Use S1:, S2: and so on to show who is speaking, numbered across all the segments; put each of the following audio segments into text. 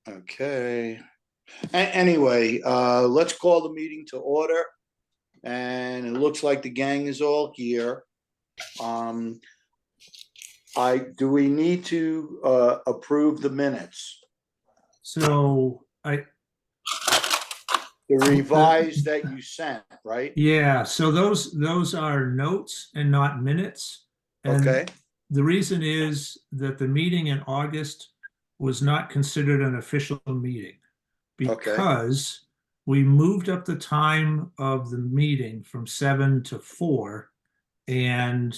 S1: Okay. Anyway, let's call the meeting to order. And it looks like the gang is all here. Do we need to approve the minutes?
S2: So
S1: The revised that you sent, right?
S2: yeah, so those are notes and not minutes. And
S1: Okay.
S2: the reason is that the meeting in August was not considered an official meeting because we moved up the time of the meeting from 7 to 4. And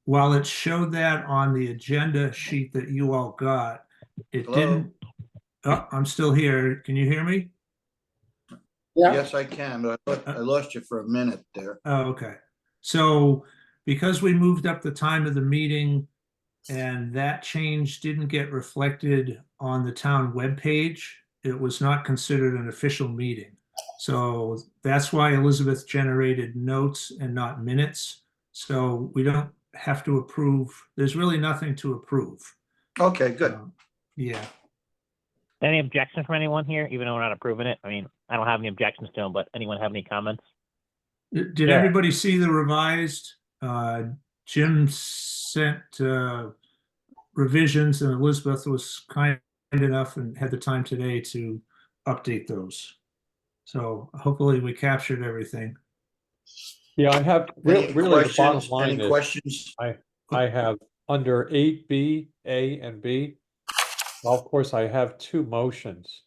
S2: while it showed that on the agenda sheet that you all got, it
S1: Hello?
S2: didn't. Oh, I'm still here. Can you hear me?
S3: Yeah.
S1: Yes, I can, but I lost you for a minute there.
S2: Oh, okay. So because we moved up the time of the meeting and that change didn't get reflected on the town webpage, it was not considered an official meeting. So that's why Elizabeth generated notes and not minutes. So we don't have to approve. There's really nothing to approve.
S1: Okay, good.
S2: Yeah.
S3: Any objection from anyone here, even though we're not approving it? I mean, I don't have any objections to them, but anyone have any comments?
S2: Did everybody see the revised? Jim sent revisions, and Elizabeth was kind enough and had the time today to update those. So hopefully we captured everything.
S4: Yeah, I have really the bottom line
S1: any
S4: is
S1: questions?
S4: I have under 8B, A, and B. Well, of course, I have two motions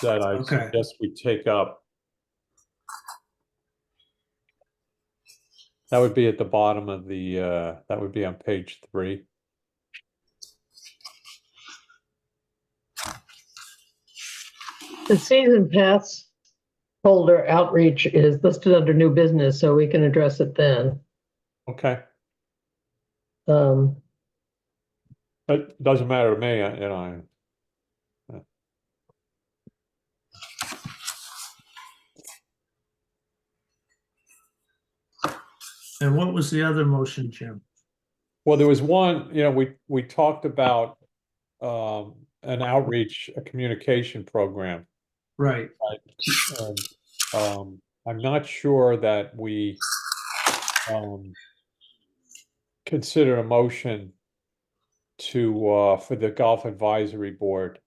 S4: that I suggest we take up. That would be at the bottom of the, that would be on page 3.
S5: The season pass holder outreach is listed under new business, so we can address it then.
S4: Okay.
S5: Um,
S4: It doesn't matter to me, you know.
S2: And what was the other motion, Jim?
S4: Well, there was one, you know, we talked about an outreach, a communication program.
S2: Right.
S4: And, I'm not sure that we consider a motion to for the Golf Advisory Board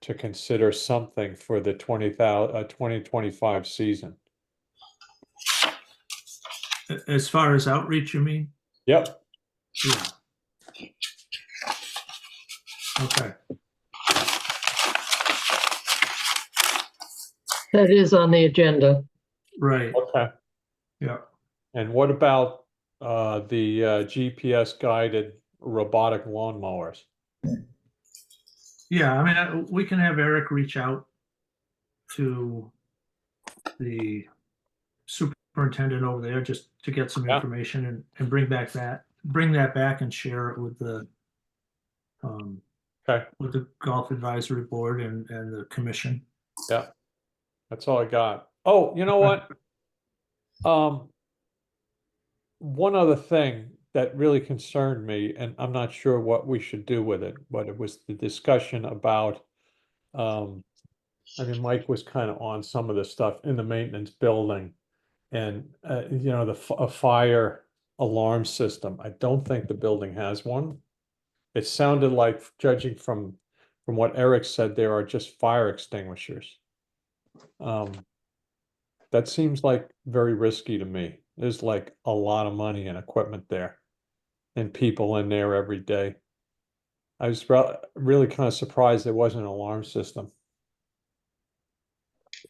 S4: to consider something for the 2025 season.
S2: As far as outreach, you mean?
S4: Yep.
S2: Yeah. Okay.
S5: that is on the agenda.
S2: Right.
S4: Okay.
S2: Yeah.
S4: And what about the GPS guided robotic lawnmowers?
S2: Yeah, I mean, we can have Eric reach out to the superintendent over there just to get some information and bring that back and share it with the with the Golf Advisory Board and the commission.
S4: Yeah, that's all I got. Oh, you know what? One other thing that really concerned me, and I'm not sure what we should do with it, but it was the discussion about, I mean, Mike was kind of on some of the stuff in the maintenance building and, you know, a fire alarm system. I don't think the building has one. It sounded like, judging from what Eric said, there are just fire extinguishers. That seems like very risky to me. There's like a lot of money and equipment there and people in there every day. I was really kind of surprised there wasn't an alarm system.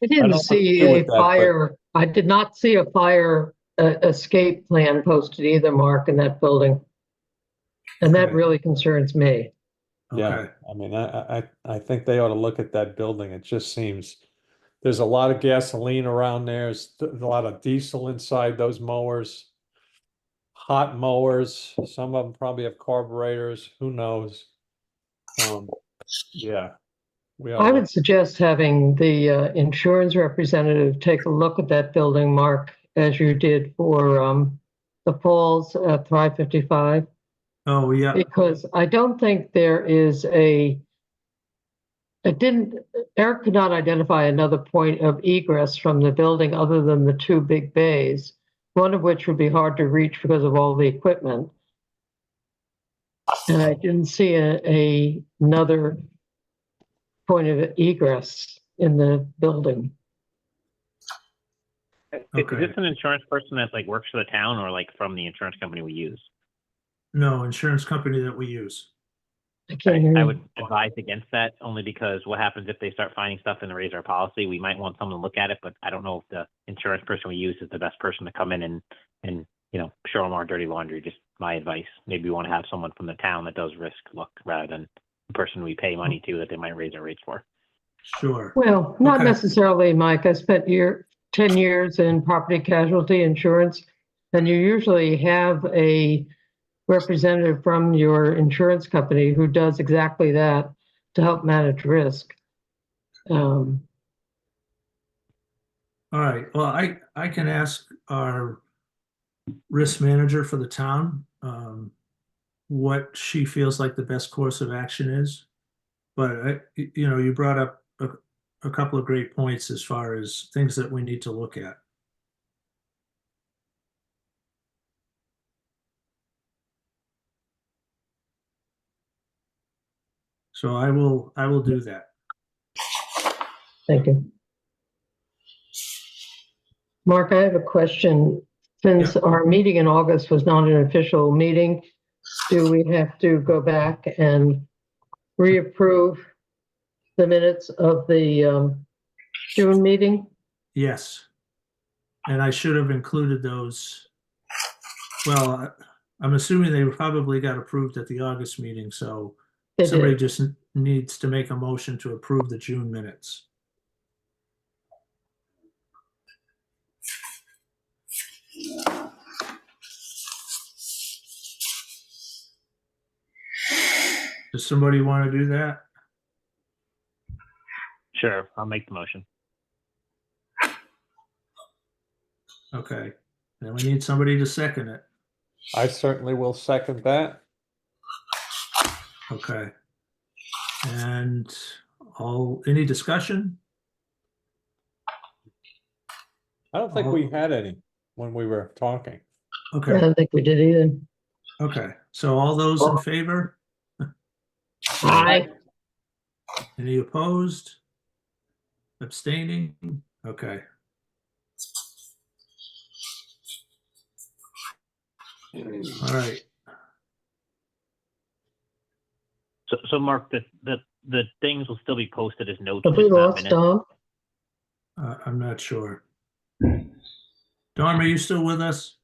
S5: I didn't see a fire. I did not see a fire escape plan posted either, Mark, in that building. And that really concerns me.
S4: Yeah, I mean, I think they ought to look at that building. It just seems there's a lot of gasoline around there. There's a lot of diesel inside those mowers. Hot mowers. Some of them probably have carburetors. Who knows? Yeah.
S5: I would suggest having the insurance representative take a look at that building, Mark, as you did for the Falls at 555.
S2: Oh, yeah.
S5: Because I don't think there is a Eric could not identify another point of egress from the building other than the two big bays, one of which would be hard to reach because of all the equipment. And I didn't see another point of egress in the building.
S3: Is
S2: Okay.
S3: this an insurance person that like works for the town or like from the insurance company we use?
S2: No, insurance company that we use.
S5: I can't hear
S3: I
S5: you.
S3: would advise against that only because what happens if they start finding stuff and raise our policy? We might want someone to look at it, but I don't know if the insurance person we use is the best person to come in and you know, show them our dirty laundry. Just my advice. Maybe we want to have someone from the town that does risk look rather than the person we pay money to that they might raise our rates for.
S2: Sure.
S5: Well, not
S2: Okay.
S5: necessarily, Mike. I spent 10 years in property casualty insurance, and you usually have a representative from your insurance company who does exactly that to help manage risk.
S2: All right. Well, I can ask our risk manager for the town what she feels like the best course of action is. But you know, you brought up a couple of great points as far as things that we need to look at. So I will do that.
S5: Thank you. Mark, I have a question. Since our meeting in August was not an official meeting, do we have to go back and reapprove the minutes of the June meeting?
S2: Yes. And I should have included those. Well, I'm assuming they probably got approved at the August meeting, so
S5: They
S2: somebody
S5: did.
S2: just needs to make a motion to approve the June minutes. Does somebody want to do that?
S3: Sure, I'll make the motion.
S2: Okay. Then we need somebody to second it.
S4: I certainly will second that.
S2: Okay. And any discussion?
S4: I don't think we had any when we were talking.
S5: I
S2: Okay.
S5: don't think we did either.
S2: Okay. So all those in favor?
S5: Aye.
S2: Any opposed? Abstaining? Okay. All right.
S3: So Mark, the things will still be posted as notes.
S5: Have we
S3: just not
S5: lost
S3: minutes.
S5: Dom?
S2: I'm not sure. Dom, are you still with us?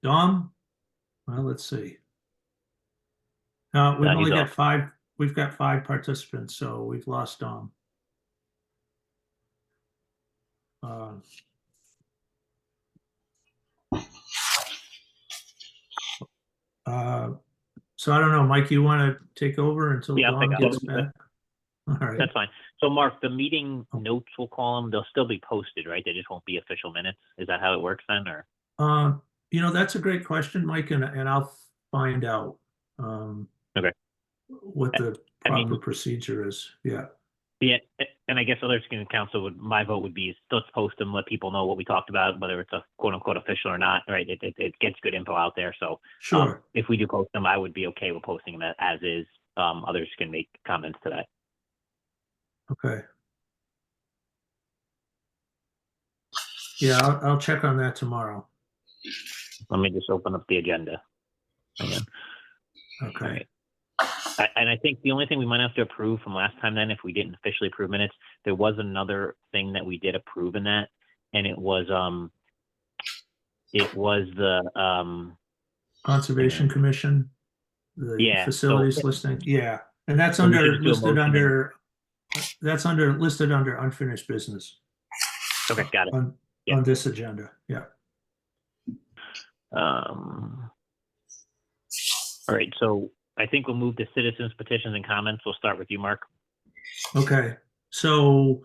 S2: Dom? Well, let's see. No, we've
S3: No,
S2: only
S3: he's
S2: got
S3: off.
S2: 5. We've got 5 participants, so we've lost Dom. So I don't know, Mike, you want to take over until
S3: Yeah, I'll
S2: Dom
S3: take
S2: gets
S3: over.
S2: back? All right.
S3: That's fine. So Mark, the meeting notes, we'll call them, they'll still be posted, right? They just won't be official minutes. Is that how it works then, or?
S2: You know, that's a great question, Mike, and I'll find out
S3: Okay.
S2: what the proper procedure is. Yeah.
S3: Yeah, and I guess other student council my vote would be let's post them, let people know what we talked about, whether it's a quote unquote official or not, right? It gets good info out there. So
S2: Sure.
S3: if we do post them, I would be okay with posting them as is. Others can make comments to that.
S2: Okay. Yeah, I'll check on that tomorrow.
S3: Let me just open up the agenda. Hang on.
S2: Okay.
S3: All right. And I think the only thing we might have to approve from last time then, if we didn't officially approve minutes, there was another thing that we did approve in that, and it was the
S2: Conservation Commission, the facilities listing. Yeah, and that's listed under unfinished business.
S3: Okay, got it.
S2: On this agenda. Yeah.
S3: All right, so I think we'll move to citizens petitions and comments. We'll start with you, Mark.
S2: Okay, so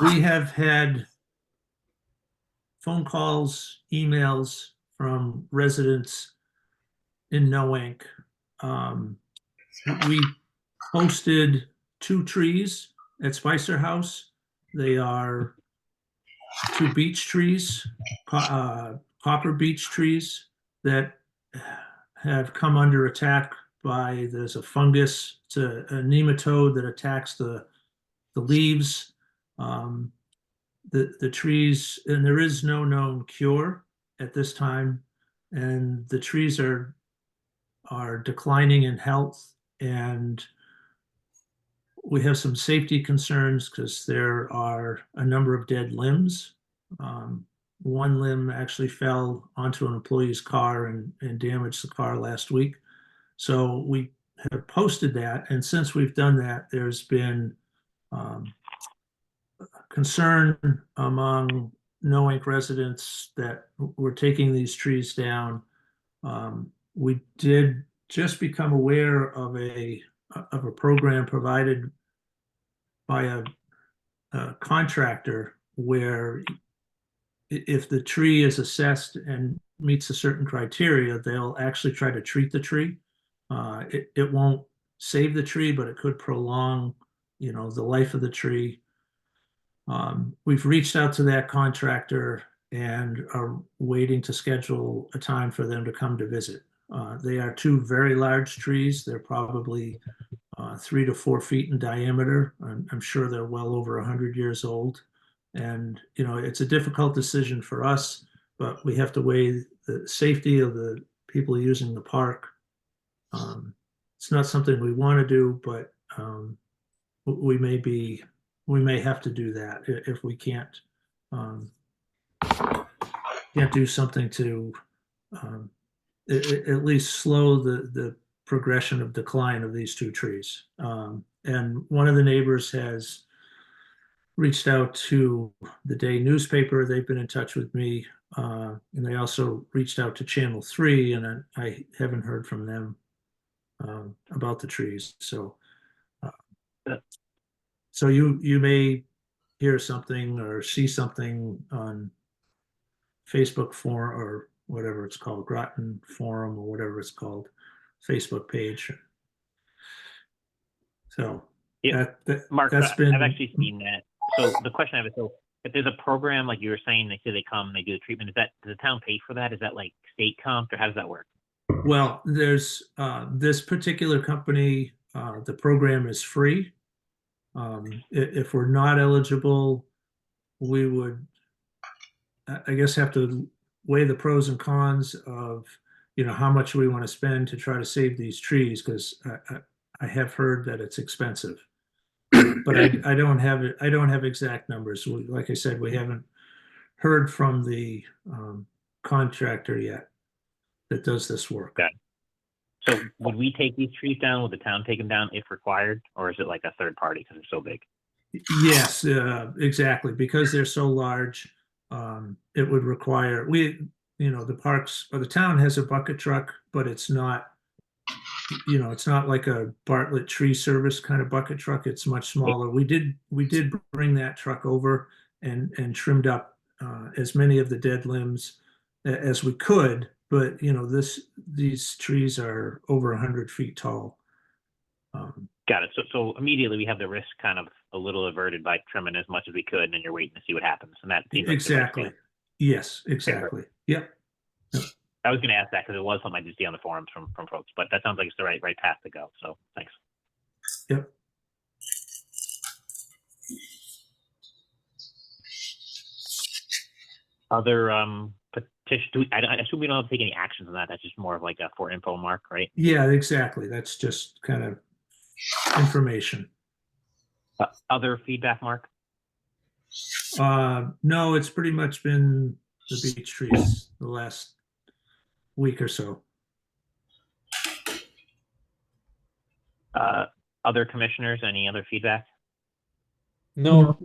S2: we have had phone calls, emails from residents in no ink. We posted 2 trees at Spicer House. They are 2 beech trees, copper beech trees that have come under attack by, there's a fungus, it's a nematode that attacks the leaves. The trees, and there is no known cure at this time, and the trees are declining in health, and we have some safety concerns because there are a number of dead limbs. One limb actually fell onto an employee's car and damaged the car last week. So we have posted that, and since we've done that, there's been concern among No Ink residents that we're taking these trees down. We did just become aware of a program provided by a contractor where if the tree is assessed and meets a certain criteria, they'll actually try to treat the tree. It won't save the tree, but it could prolong, the life of the tree. We've reached out to that contractor and are waiting to schedule a time for them to come to visit. They are 2 very large trees. They're probably 3 to 4 feet in diameter. I'm sure they're well over 100 years old. And, it's a difficult decision for us, but we have to weigh the safety of the people using the park. It's not something we want to do, but we may have to do that if we can't do something to at least slow the progression of decline of these 2 trees. And one of the neighbors has reached out to the Day newspaper. They've been in touch with me, and they also reached out to Channel 3, and I haven't heard from them about the trees. So you may hear something or see something on Facebook forum or whatever it's called, Groton forum or whatever it's called, Facebook page. So
S3: Yeah, Mark,
S2: that's
S3: I've
S2: been.
S3: actually seen that. So the question I have is, so if there's a program like you were saying, they say they come, they do the treatment, does the town pay for that? Is that like state comp, or how does that work?
S2: Well, there's this particular company, the program is free. If we're not eligible, we would, I guess, have to weigh the pros and cons of, how much we want to spend to try to save these trees, because I have heard that it's expensive. But I don't have it. I don't have exact numbers. Like I said, we haven't heard from the contractor yet that does this work.
S3: Okay. So would we take these trees down? Would the town take them down if required, or is it like a third party because they're so big?
S2: Yes, exactly. Because they're so large, it would require the parks or the town has a bucket truck, but it's not. It's not like a Bartlett Tree Service kind of bucket truck. It's much smaller. We did bring that truck over and trimmed up as many of the dead limbs as we could. But these trees are over 100 feet tall.
S3: Got it. So immediately we have the risk kind of a little averted by trimming as much as we could, and then you're waiting to see what happens. And that seems like
S2: exactly. Yes, exactly. Yep.
S3: I was going to ask that because it was something I did see on the forums from folks, but that sounds like it's the right path to go. So thanks.
S2: Yep.
S3: Other petition? I assume we don't have to take any actions on that. That's just more of like a for info, Mark, right?
S2: Yeah, exactly. That's just kind of information.
S3: Other feedback, Mark?
S2: No, it's pretty much been the beech trees the last week or so.
S3: Other commissioners, any other feedback?
S4: No,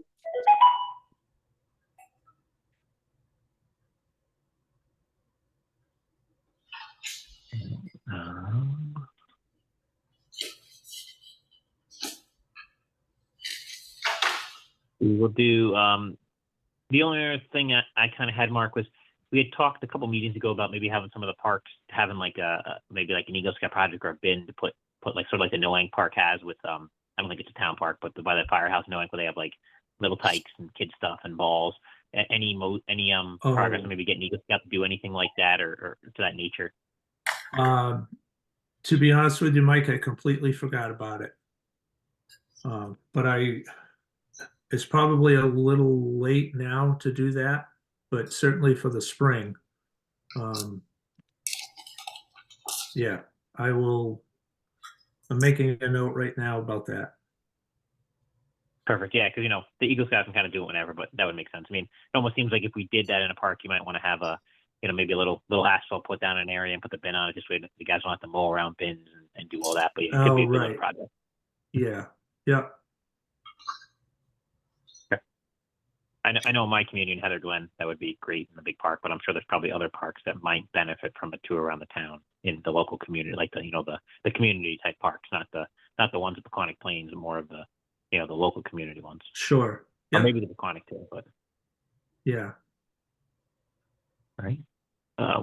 S3: We will do the only other thing I kind of had, Mark, was we had talked a couple meetings ago about maybe having some of the parks having like maybe like an Eagle Scout project or a bin to put like sort of like the Noank Park has with I don't think it's a town park, but by the firehouse Noank where they have like little tykes and kid stuff and balls. Any progress
S2: Oh.
S3: on maybe getting Eagle Scout to do anything like that or to that nature?
S2: To be honest with you, Mike, I completely forgot about it. But it's probably a little late now to do that, but certainly for the spring. Yeah, I'm making a note right now about that.
S3: Perfect. Yeah, because the Eagle Scouts can kind of do it whenever, but that would make sense. I mean, it almost seems like if we did that in a park, you might want to have maybe a little asphalt put down in an area and put the bin on it. Just so the guys don't have to mow around bins and do all that. But it could be a good little project.
S2: Yeah. Yeah.
S3: Okay. I know in my community in Heather Glen that would be great in the big park, but I'm sure there's probably other parks that might benefit from a tour around the town in the local community, like the community type parks, not the ones at Peconic Plains, more of the the local community ones.
S2: Sure.
S3: Or
S2: Yeah.
S3: maybe the Peconic too, but.
S2: Yeah.
S3: All right.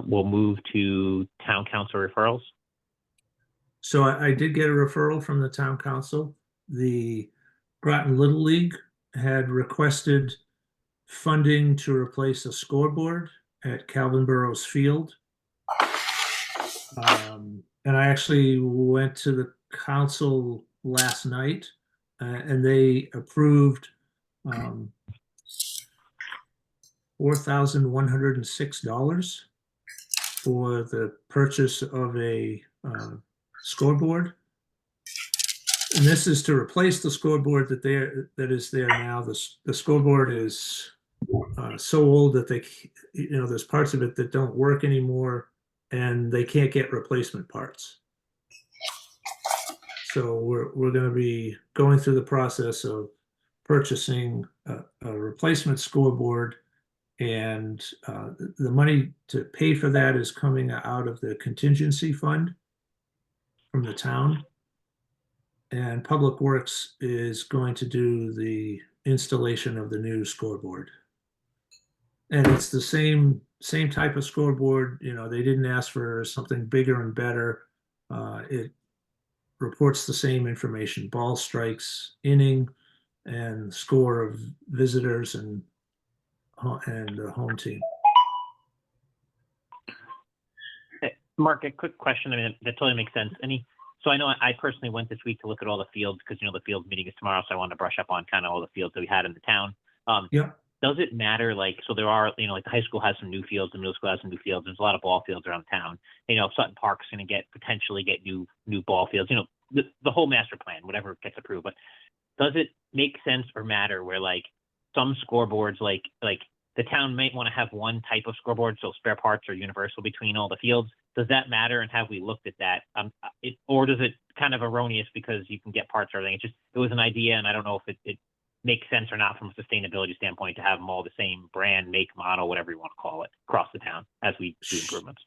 S3: We'll move to town council referrals.
S2: So I did get a referral from the town council. The Groton Little League had requested funding to replace a scoreboard at Calvin Burrows Field. And I actually went to the council last night and they approved $4,106 for the purchase of a scoreboard. And this is to replace the scoreboard that is there now. The scoreboard is so old that there's parts of it that don't work anymore and they can't get replacement parts. So we're going to be going through the process of purchasing a replacement scoreboard, and the money to pay for that is coming out of the contingency fund from the town. And Public Works is going to do the installation of the new scoreboard. And it's the same type of scoreboard. They didn't ask for something bigger and better. It reports the same information: ball strikes, inning, and score of visitors and the home team.
S3: Mark, a quick question. I mean, that totally makes sense. So I know I personally went this week to look at all the fields because the field meeting is tomorrow, so I wanted to brush up on kind of all the fields that we had in the town.
S2: Yeah.
S3: Does it matter? So there are, like the high school has some new fields, the middle school has some new fields. There's a lot of ball fields around town. Sutton Park's going to potentially get new ball fields. The whole master plan, whatever gets approved. But does it make sense or matter where some scoreboards, like the town might want to have one type of scoreboard, so spare parts are universal between all the fields? Does that matter? And have we looked at that? Or does it kind of erroneous because you can get parts or everything? It was an idea, and I don't know if it makes sense or not from a sustainability standpoint to have them all the same brand, make, model, whatever you want to call it, across the town as we do improvements.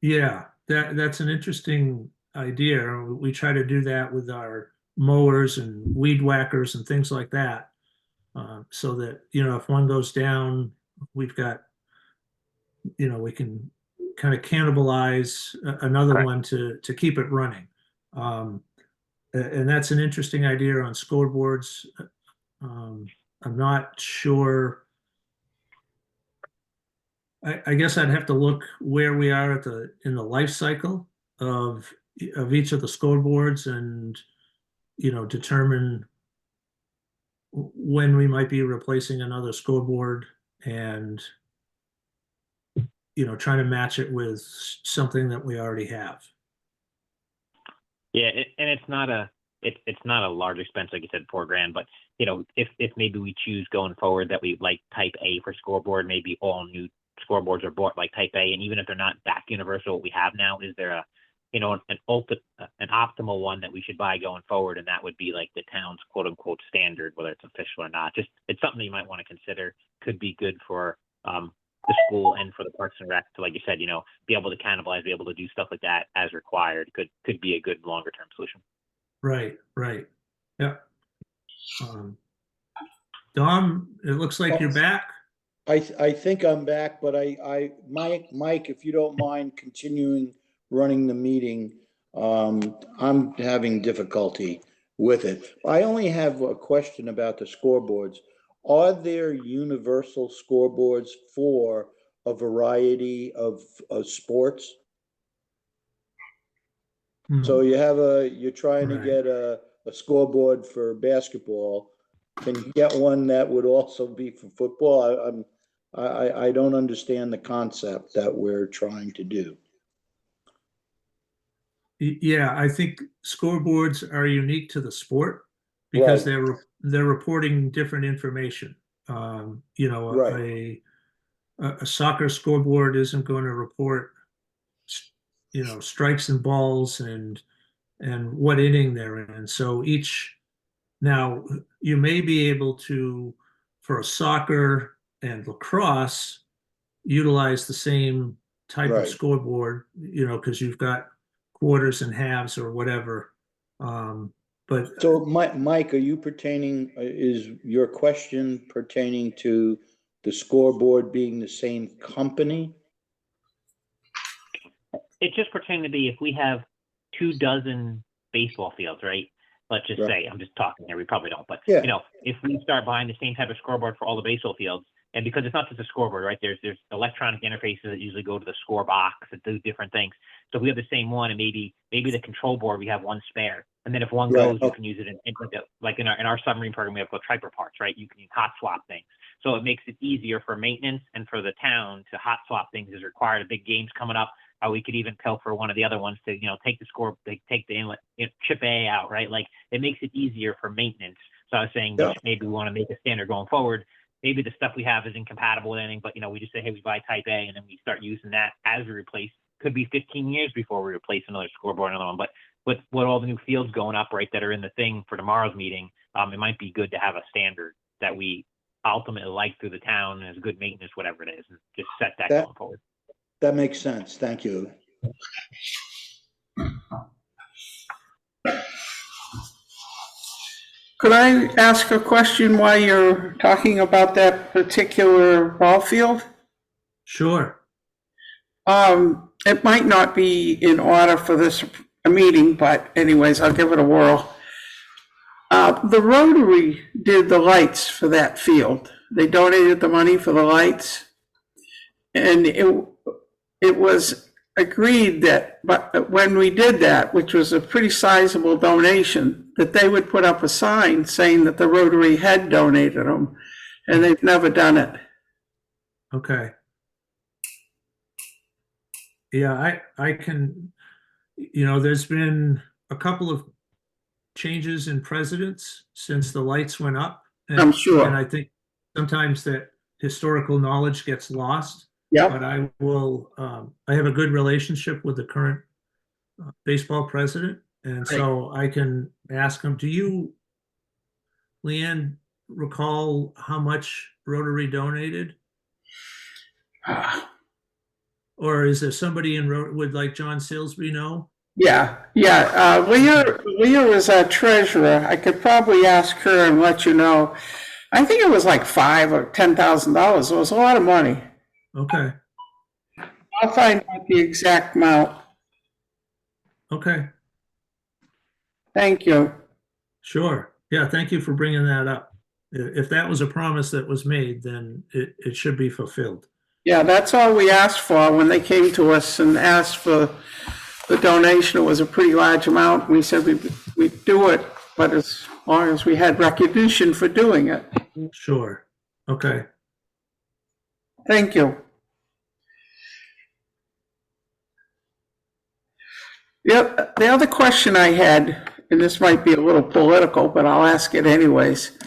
S2: Yeah, that's an interesting idea. We try to do that with our mowers and weed whackers and things like that, so that if one goes down, we've got we can kind of cannibalize another
S3: Correct.
S2: one to keep it running. And that's an interesting idea on scoreboards. I'm not sure. I guess I'd have to look where we are in the life cycle of each of the scoreboards and determine when we might be replacing another scoreboard and trying to match it with something that we already have.
S3: Yeah, and it's not a large expense, like you said, $4,000. But if maybe we choose going forward that we like Type A for scoreboard, maybe all new scoreboards are bought like Type A, and even if they're not back universal, what we have now, is there an optimal one that we should buy going forward, and that would be like the town's quote unquote standard, whether it's official or not. Just it's something that you might want to consider. Could be good for the school and for the Parks and Rec to, like you said, be able to cannibalize, be able to do stuff like that as required. Could be a good longer term solution.
S2: Right. Yeah. Dom, it looks like you're back.
S1: I think I'm back, but Mike, if you don't mind continuing running the meeting, I'm having difficulty with it. I only have a question about the scoreboards. Are there universal scoreboards for a variety of sports? So you're trying to
S2: Right.
S1: get a scoreboard for basketball. Can you get one that would also be for football? I don't understand the concept that we're trying to do.
S2: Yeah, I think scoreboards are unique to the sport because
S1: Right.
S2: they're reporting different information. You know,
S1: Right.
S2: a soccer scoreboard isn't going to report, you know, strikes and balls and what inning they're in. So each now you may be able to, for a soccer and lacrosse, utilize the same type of
S1: Right.
S2: scoreboard, you know, because you've got quarters and halves or whatever. Um, but
S1: So Mike, are you pertaining, is your question pertaining to the scoreboard being the same company?
S3: It just pertains to be if we have 24 baseball fields, right? Let's just
S1: Right.
S3: say, I'm just talking here, we probably don't, but
S1: Yeah.
S3: you know, if we start buying the same type of scoreboard for all the baseball fields, and because it's not just a scoreboard, right? There's electronic interfaces that usually go to the score box that do different things. So if we have the same one, and maybe the control board, we have one spare, and then if one
S1: Right.
S3: goes, you can use it like in our submarine program, we have triper parts, right? You can hot swap things. So it makes it easier for maintenance and for the town to hot swap things as required. A big game's coming up. We could even pilfer one of the other ones to, you know, take the score, take the inlet, you know, chip A out, right? Like it makes it easier for maintenance. So I was saying
S1: Yeah.
S3: maybe we want to make a standard going forward. Maybe the stuff we have is incompatible with anything, but you know, we just say, hey, we buy type A, and then we start using that as we replace. Could be 15 years before we replace another scoreboard, another one. But with all the new fields going up, right, that are in the thing for tomorrow's meeting, it might be good to have a standard that we ultimately like through the town as good maintenance, whatever it is, and just set that going forward.
S1: That makes sense. Thank you.
S6: Could I ask a question while you're talking about that particular ball field?
S2: sure.
S6: It might not be in order for this meeting, but anyways, I'll give it a whirl. The Rotary did the lights for that field. They donated the money for the lights. And it was agreed that, but when we did that, which was a pretty sizable donation, that they would put up a sign saying that the Rotary had donated them, and they've never done it.
S2: Okay. Yeah, I can, you know, there's been a couple of changes in presidents since the lights went up.
S6: I'm sure.
S2: And I think sometimes that historical knowledge gets lost.
S6: Yep.
S2: But I will, I have a good relationship with the current baseball president. And so I can ask him, do you, Leanne, recall how much Rotary donated? Or is there somebody would like John Silsby know?
S6: Yeah. Leah is our treasurer. I could probably ask her and let you know. I think it was like $5,000 or $10,000. It was a lot of money.
S2: Okay.
S6: I'll find out the exact amount.
S2: Okay.
S6: Thank you.
S2: Sure. Yeah, thank you for bringing that up. If that was a promise that was made, then it should be fulfilled.
S6: Yeah, that's all we asked for when they came to us and asked for the donation. It was a pretty large amount. We said we'd do it, but as long as we had recognition for doing it.
S2: Sure. Okay.
S6: Thank you. Yep. The other question I had, and this might be a little political, but I'll ask it anyways.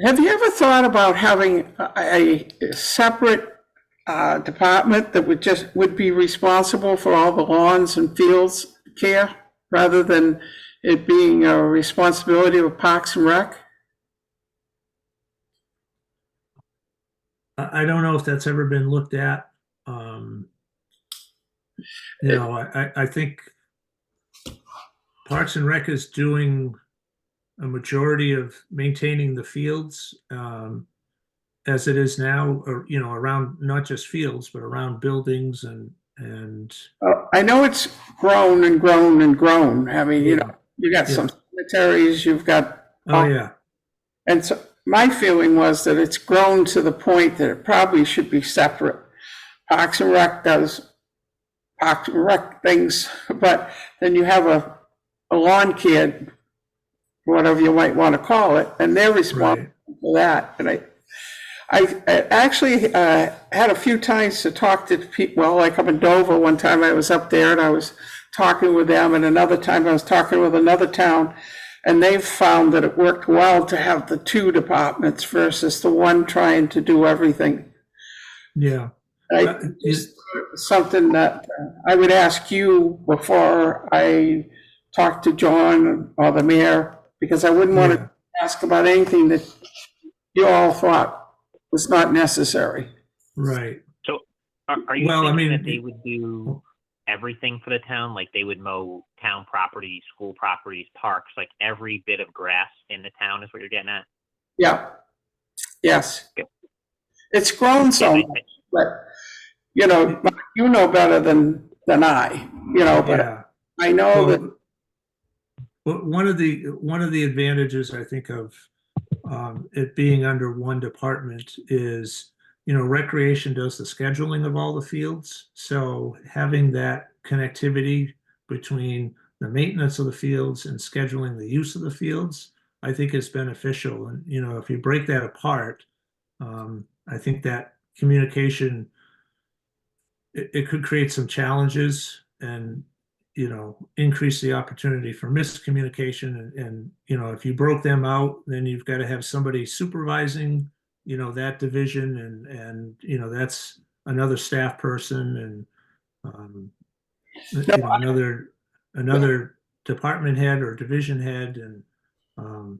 S6: Have you ever thought about having a separate department that would be responsible for all the lawns and fields care, rather than it being a responsibility of Parks and Rec?
S2: I don't know if that's ever been looked at. You know, I think Parks and Rec is doing a majority of maintaining the fields. as it is now, or, you know, around not just fields, but around buildings and,
S6: I know it's grown and grown and grown. I mean, you know, you got some cemeteries, you've got.
S2: oh, yeah,
S6: And so my feeling was that it's grown to the point that it probably should be separate. Parks and Rec does Parks and Rec things, but then you have a lawn kid, whatever you might want to call it, and they're responsible for that. And I actually had a few times to talk to people, well, like up in Dover, one time I was up there and I was talking with them, and another time I was talking with another town, and they've found that it worked well to have the two departments versus the one trying to do everything.
S2: yeah.
S6: Just something that I would ask you before I talk to John or the mayor, because I wouldn't want to ask about anything that you all thought was not necessary.
S2: Right.
S3: So are you
S2: Well, I
S3: thinking
S2: mean,
S3: that they would do everything for the town? Like they would mow town properties, school properties, parks, like every bit of grass in the town is what you're getting at?
S6: Yeah. Yes.
S3: Okay.
S6: It's grown so much, but you know better than I, you know, but
S2: yeah.
S6: I know that.
S2: Well, one of the advantages I think of it being under one department is, you know, recreation does the scheduling of all the fields. So having that connectivity between the maintenance of the fields and scheduling the use of the fields, I think is beneficial. And, you know, if you break that apart, I think that communication, it could create some challenges and, you know, increase the opportunity for miscommunication. And, you know, if you broke them out, then you've got to have somebody supervising, you know, that division and, you know, that's another staff person and, you know, another department head or division head. And,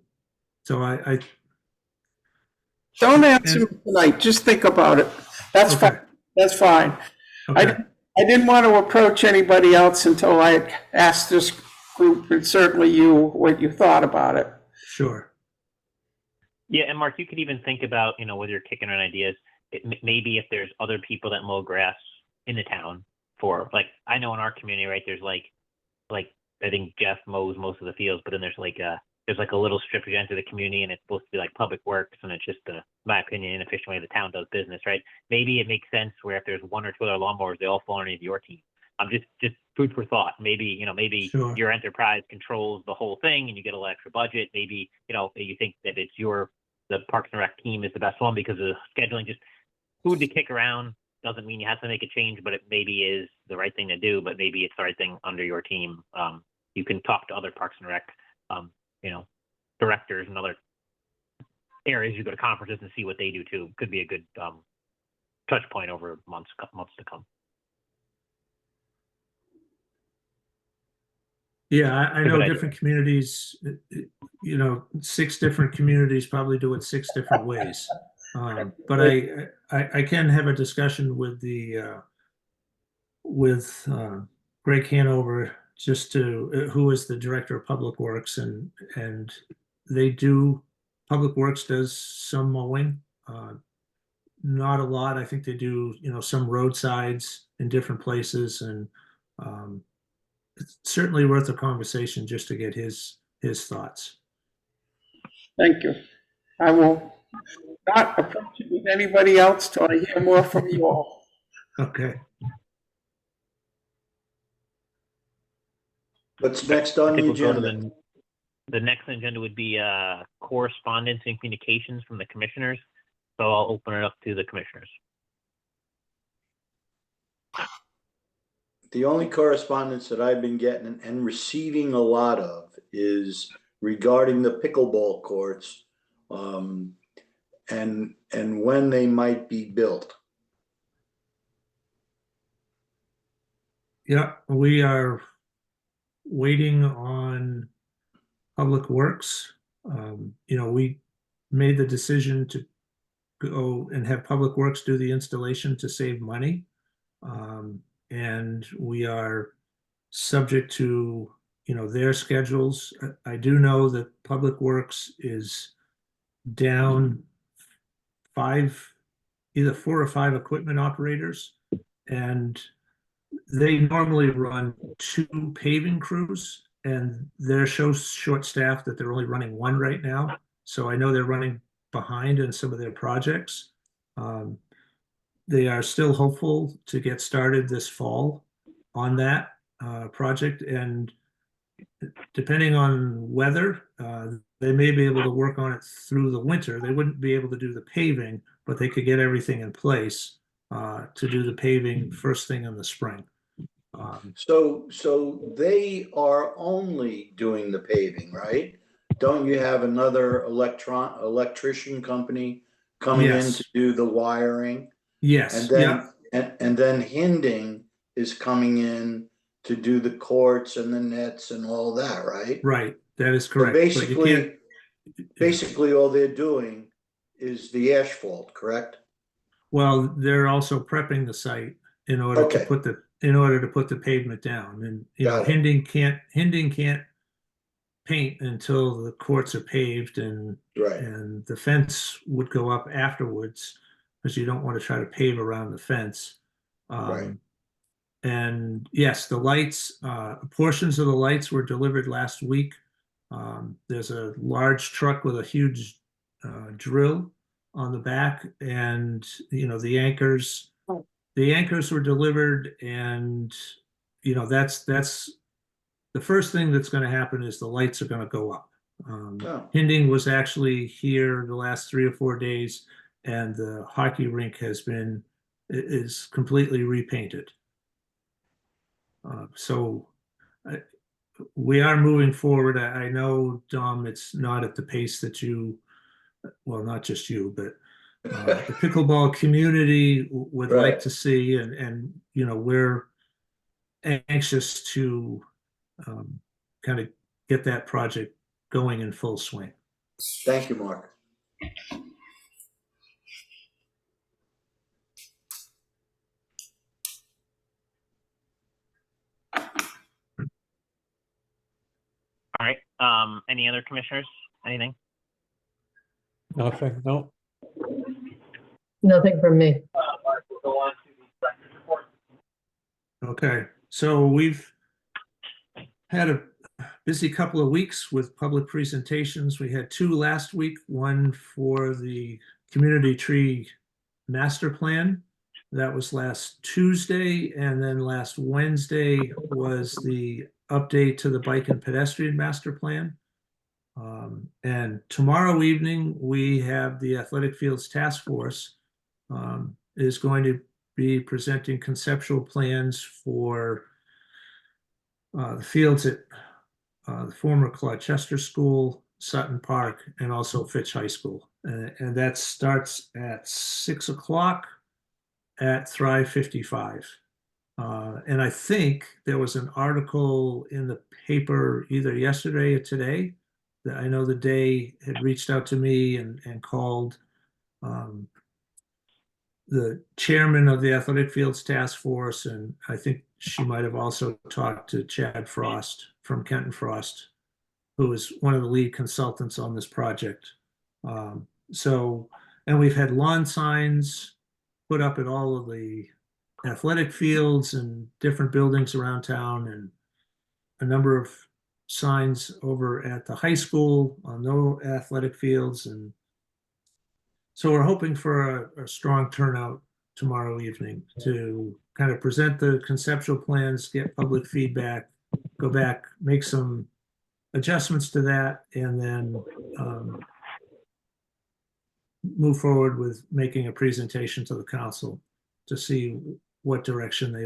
S2: so I
S6: Don't answer me tonight, just think about it. That's
S2: okay.
S6: fine, that's fine.
S2: Okay.
S6: I didn't want to approach anybody else until I asked this group, and certainly you, what you thought about it.
S2: Sure.
S3: Yeah, and Mark, you could even think about, you know, whether you're kicking around ideas, maybe if there's other people that mow grass in the town for, like, I know in our community, right, there's like I think Jeff mows most of the fields, but then there's like a little strip you enter the community and it's supposed to be like public works, and it's just my opinion, inefficient way the town does business, right? Maybe it makes sense where if there's one or two other lawnmowers, they all fall underneath your team. I'm just food for thought. Maybe, you know,
S2: Sure.
S3: your enterprise controls the whole thing and you get a little extra budget. Maybe, you know, you think that the Parks and Rec team is the best one because of the scheduling. Just food to kick around doesn't mean you have to make a change, but it maybe is the right thing to do, but maybe it's the right thing under your team. You can talk to other Parks and Rec, you know, directors and other areas. You go to conferences and see what they do too. Could be a good touch point over months to come.
S2: Yeah, I know different communities, you know, 6 different communities probably do it 6 different ways. But I can have a discussion with Greg Hanover, just who is the director of Public Works, and Public Works does some mowing, not a lot. I think they do, you know, some roadsides in different places, and it's certainly worth a conversation just to get his thoughts.
S6: Thank you. I will not approach it with anybody else till I hear more from you all.
S2: Okay.
S1: What's next on the
S3: We'll go to
S1: agenda?
S3: the next agenda would be correspondence and communications from the commissioners. So I'll open it up to the commissioners.
S1: The only correspondence that I've been getting and receiving a lot of is regarding the pickleball courts, and when they might be built.
S2: Yeah, we are waiting on Public Works. You know, we made the decision to go and have Public Works do the installation to save money. And we are subject to, you know, their schedules. I do know that Public Works is down either 4 or 5 equipment operators, and they normally run 2 paving crews, and they're so short-staffed that they're only running 1 right now. So I know they're running behind in some of their projects. They are still hopeful to get started this fall on that project, and depending on weather, they may be able to work on it through the winter. They wouldn't be able to do the paving, but they could get everything in place to do the paving first thing in the spring.
S1: So they are only doing the paving, right? Don't you have another electrician company coming in
S2: Yes.
S1: to do the wiring?
S2: Yes,
S1: And then,
S2: yeah,
S1: and then Hinding is coming in to do the courts and the nets and all that, right?
S2: right. That is
S1: So
S2: correct. But you can't.
S1: basically all they're doing is the asphalt, correct?
S2: Well, they're also prepping the site in order to
S1: Okay,
S2: put the pavement down. And
S1: got it.
S2: Hinding can't paint until the courts are paved, and
S1: Right,
S2: the fence would go up afterwards because you don't want to try to pave around the fence.
S1: right.
S2: And yes, the lights, portions of the lights were delivered last week. There's a large truck with a huge drill on the back, and the anchors were delivered, and that's the first thing that's going to happen is the lights are going to go up.
S1: Oh,
S2: Hinding was actually here the last 3 or 4 days, and the hockey rink is completely repainted. So we are moving forward. I know, Dom, it's not at the pace that well, not just you, but the pickleball community would like
S1: right.
S2: to see, and we're anxious to kind of get that project going in full swing.
S1: Thank you, Mark.
S3: All right. Any other commissioners? Anything?
S4: Nothing, no.
S5: Nothing from me.
S2: Okay, so we've had a busy couple of weeks with public presentations. We had 2 last week, one for the community tree master plan. That was last Tuesday, and then last Wednesday was the update to the bike and pedestrian master plan. And tomorrow evening, we have the Athletic Fields Task Force is going to be presenting conceptual plans for the fields at the former Colchester School, Sutton Park, and also Fitch High School. And that starts at 6 o'clock at Thrive 55. And I think there was an article in the paper either yesterday or today that I know the Day had reached out to me and called the chairman of the Athletic Fields Task Force, and I think she might have also talked to Chad Frost from Kenton Frost, who is one of the lead consultants on this project. And we've had lawn signs put up at all of the athletic fields and different buildings around town, and a number of signs over at the high school on no athletic fields. And so we're hoping for a strong turnout tomorrow evening to kind of present the conceptual plans, get public feedback, go back, make some adjustments to that, and then move forward with making a presentation to the council to see what direction and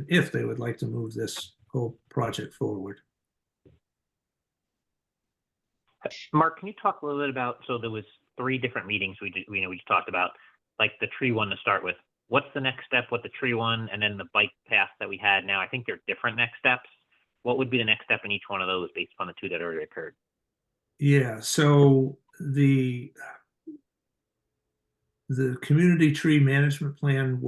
S2: if they would like to move this whole project forward.
S3: Mark, can you talk a little bit about, so there was 3 different meetings we just talked about, like the tree one to start with. What's the next step with the tree one, and then the bike path that we had now? I think they're different next steps. What would be the next step in each one of those based upon the 2 that already occurred?
S2: Yeah, so the community tree management plan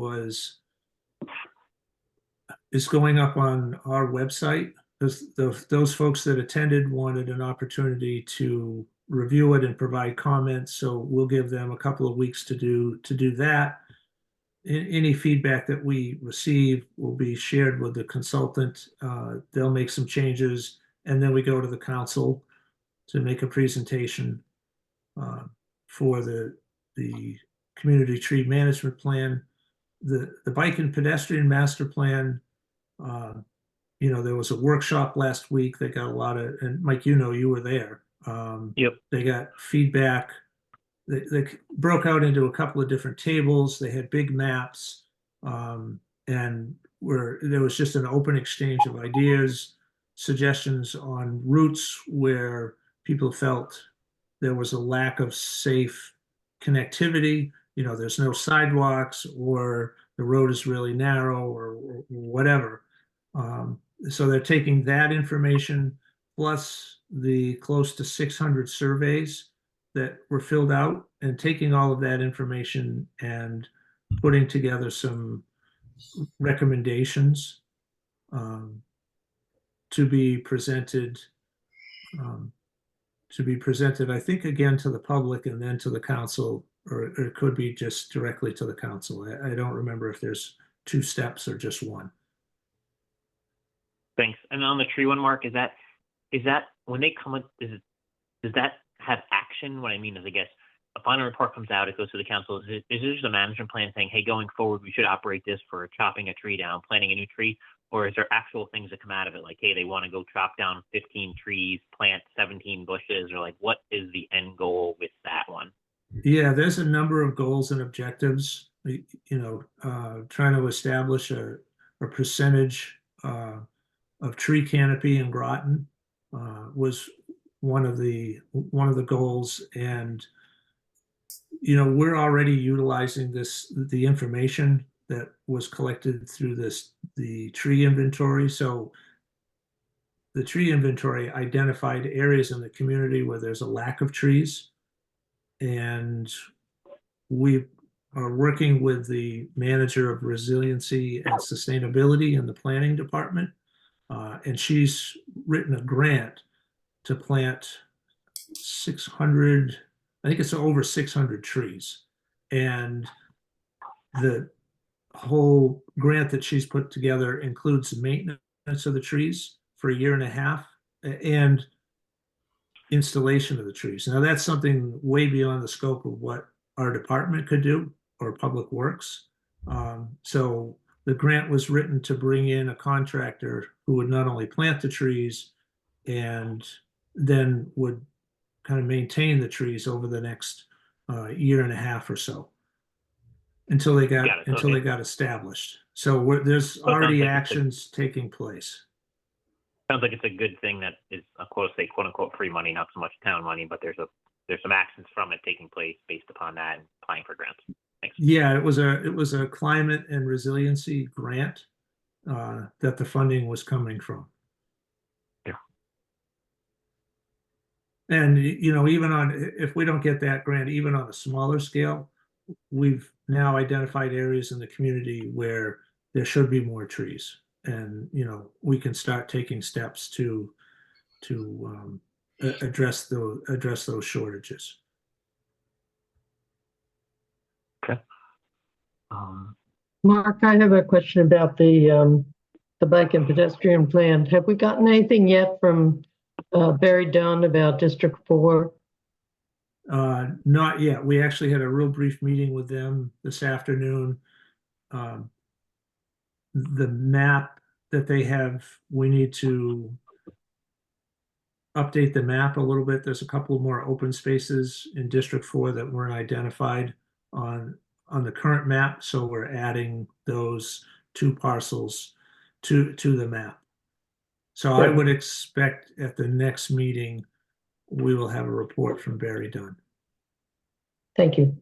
S2: is going up on our website. Those folks that attended wanted an opportunity to review it and provide comments. So we'll give them a couple of weeks to do that. Any feedback that we receive will be shared with the consultant. They'll make some changes, and then we go to the council to make a presentation for the community tree management plan. The bike and pedestrian master plan, there was a workshop last week. They got a lot of, and Mike, you were there.
S3: Yep.
S2: They got feedback. They broke out into a couple of different tables. They had big maps, and there was just an open exchange of ideas, suggestions on routes where people felt there was a lack of safe connectivity. There's no sidewalks, or the road is really narrow, or whatever. So they're taking that information plus the close to 600 surveys that were filled out, and taking all of that information and putting together some recommendations to be presented, I think, again, to the public and then to the council, or it could be just directly to the council. I don't remember if there's 2 steps or just one.
S3: Thanks. And on the tree one, Mark, is that when they come in, does that have action? What I mean is, I guess, a final report comes out, it goes to the council. Is it just a management plan saying, hey, going forward, we should operate this for chopping a tree down, planting a new tree? Or is there actual things that come out of it? Like, hey, they want to go chop down 15 trees, plant 17 bushes, or like, what is the end goal with that one?
S2: Yeah, there's a number of goals and objectives, trying to establish a percentage of tree canopy in Groton was one of the goals. And we're already utilizing the information that was collected through the tree inventory. So the tree inventory identified areas in the community where there's a lack of trees, and we are working with the manager of resiliency and sustainability in the planning department, and she's written a grant to plant 600, I think it's over 600 trees. And the whole grant that she's put together includes maintenance of the trees for 1.5 years and installation of the trees. Now, that's something way beyond the scope of what our department could do, or Public Works. So the grant was written to bring in a contractor who would not only plant the trees and then would kind of maintain the trees over the next 1.5 years or so, until they got established. So there's already actions taking place.
S3: Sounds like it's a good thing that is, quote unquote, free money, not so much town money, but there's some actions from it taking place based upon that and applying for grants. Thanks.
S2: Yeah, it was a climate and resiliency grant that the funding was coming from.
S3: Yeah.
S2: And even if we don't get that grant, even on a smaller scale, we've now identified areas in the community where there should be more trees, and we can start taking steps to address those shortages.
S3: Okay.
S5: Mark, I have a question about the bike and pedestrian plan. Have we gotten anything yet from Barry Dunn about District 4?
S2: Not yet. We actually had a real brief meeting with them this afternoon. The map that they have, we need to update the map a little bit. There's a couple more open spaces in District 4 that weren't identified on the current map, so we're adding those 2 parcels to the map. So I would expect at the next meeting we will have a report from Barry Dunn.
S5: Thank you.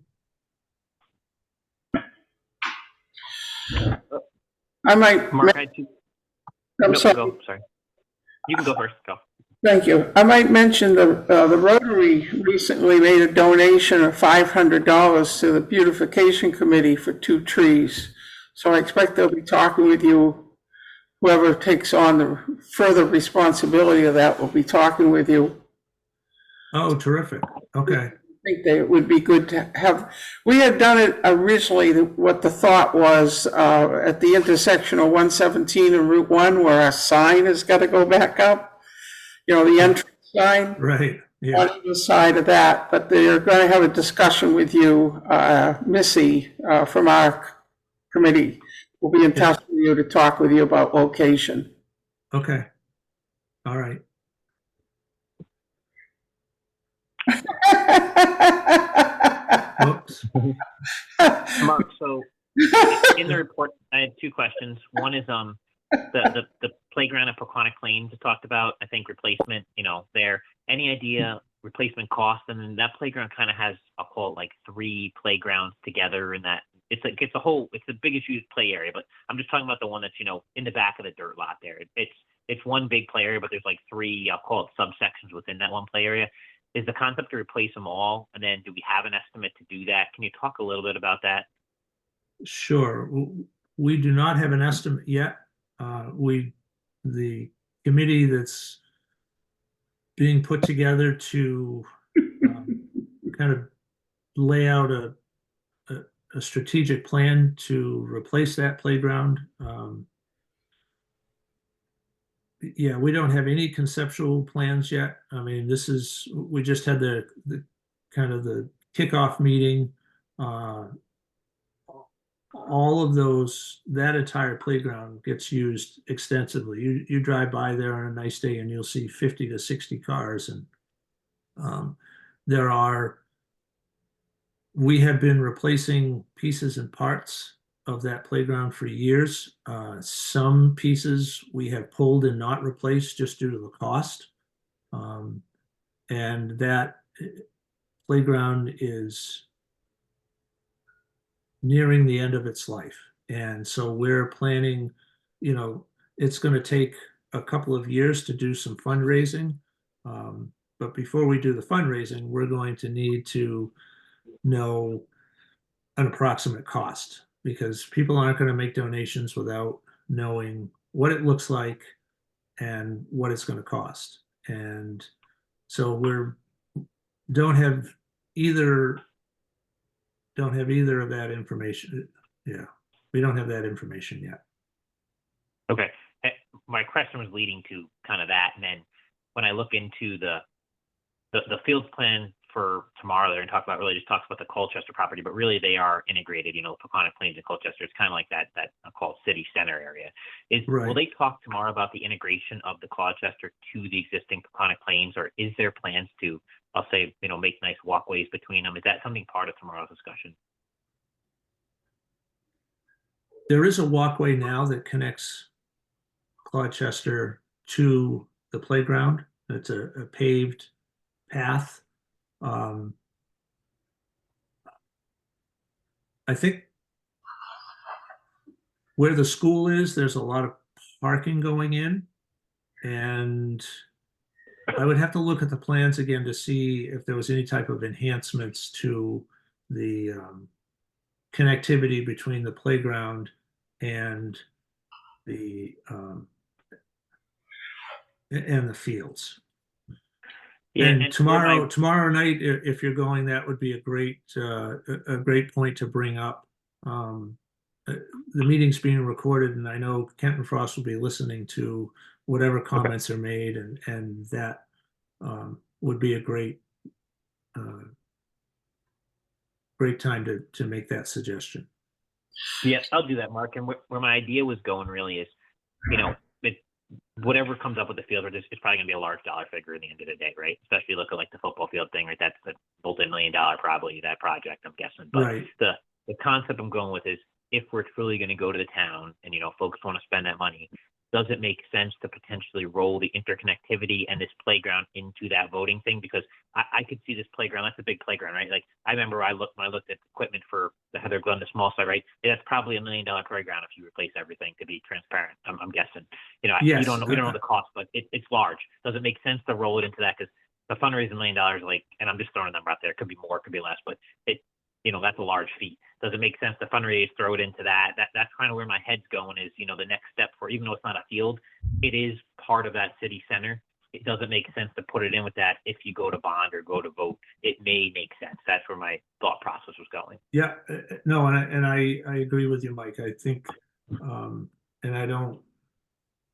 S6: I might,
S3: Mark, I'm
S6: sorry.
S3: Go, sorry. You can go first. Go.
S6: Thank you. I might mention the Rotary recently made a donation of $500 to the beautification committee for 2 trees. So I expect they'll be talking with you. Whoever takes on the further responsibility of that will be talking with you.
S2: Oh, terrific. Okay.
S6: I think that it would be good to have, we had done it originally, what the thought was, at the intersection of 117 and Route 1, where a sign has got to go back up, the entrance sign.
S2: Right. Yeah.
S6: On either side of that, but they're going to have a discussion with you, Missy, from our committee. We'll be in touch with you to talk with you about location.
S2: Okay. All right. Oops.
S3: Mark, so in the report, I had two questions. One is the playground at Peconic Plains you talked about, I think replacement, there. Any idea replacement cost? And then that playground kind of has, I'll call it like 3 playgrounds together, and that it's the biggest used play area, but I'm just talking about the one that's, in the back of the dirt lot there. It's one big play area, but there's like 3, I'll call it subsections within that one play area. Is the concept to replace them all? And then do we have an estimate to do that? Can you talk a little bit about that?
S2: Sure. We do not have an estimate yet. The committee that's being put together to kind of lay out a strategic plan to replace that playground. Yeah, we don't have any conceptual plans yet. I mean, we just had the kind of the kickoff meeting. All of that entire playground gets used extensively. You drive by there on a nice day and you'll see 50 to 60 cars. And we have been replacing pieces and parts of that playground for years. Some pieces we have pulled and not replaced just due to the cost. And that playground is nearing the end of its life. And so we're planning, it's going to take a couple of years to do some fundraising. But before we do the fundraising, we're going to need to know an approximate cost, because people aren't going to make donations without knowing what it looks like and what it's going to cost. And so don't have either of that information. Yeah, we don't have that information yet.
S3: Okay. My question was leading to kind of that. And then when I look into the fields plan for tomorrow, they're going to talk about, really just talks about the Colchester property, but really they are integrated, Peconic Plains and Colchester. It's kind of like that I'll call it city center area.
S2: Right.
S3: Will they talk tomorrow about the integration of the Colchester to the existing Peconic Plains, or is there plans to, I'll say, make nice walkways between them? Is that something part of tomorrow's discussion?
S2: There is a walkway now that connects Colchester to the playground. It's a paved path. I think where the school is, there's a lot of parking going in, and I would have to look at the plans again to see if there was any type of enhancements to the connectivity between the playground and the fields.
S3: Yeah,
S2: and tomorrow night, if you're going, that would be a great point to bring up. The meeting's being recorded, and I know Kent and Frost will be listening to whatever comments are made, and that would be a great time to make that suggestion.
S3: Yeah, I'll do that, Mark. And where my idea was going really is, whatever comes up with the field, it's probably going to be a large dollar figure at the end of the day, right? Especially look at like the football field thing, right? That's a multi-million-dollar probably, that project, I'm guessing. But
S2: Right.
S3: The concept I'm going with is, if we're truly going to go to the town and, folks want to spend that money, does it make sense to potentially roll the interconnectivity and this playground into that voting thing? Because I could see this playground, that's a big playground, right? Like, I remember when I looked at equipment for the Heather Glen, the small site, right? That's probably $1 million playground if you replace everything, to be transparent. I'm guessing.
S2: Yes.
S3: We don't know the cost, but it's large. Does it make sense to roll it into that? Because the fundraising $1 million, and I'm just throwing a number out there, it could be more, it could be less, but that's a large feat. Does it make sense to fundraise, throw it into that? That's kind of where my head's going is, the next step for, even though it's not a field, it is part of that city center. it doesn't make sense to put it in with that if you go to bond or go to vote. It may make sense. That's where my thought process was going.
S2: Yeah, no, and I agree with you, Mike. I think, and I don't,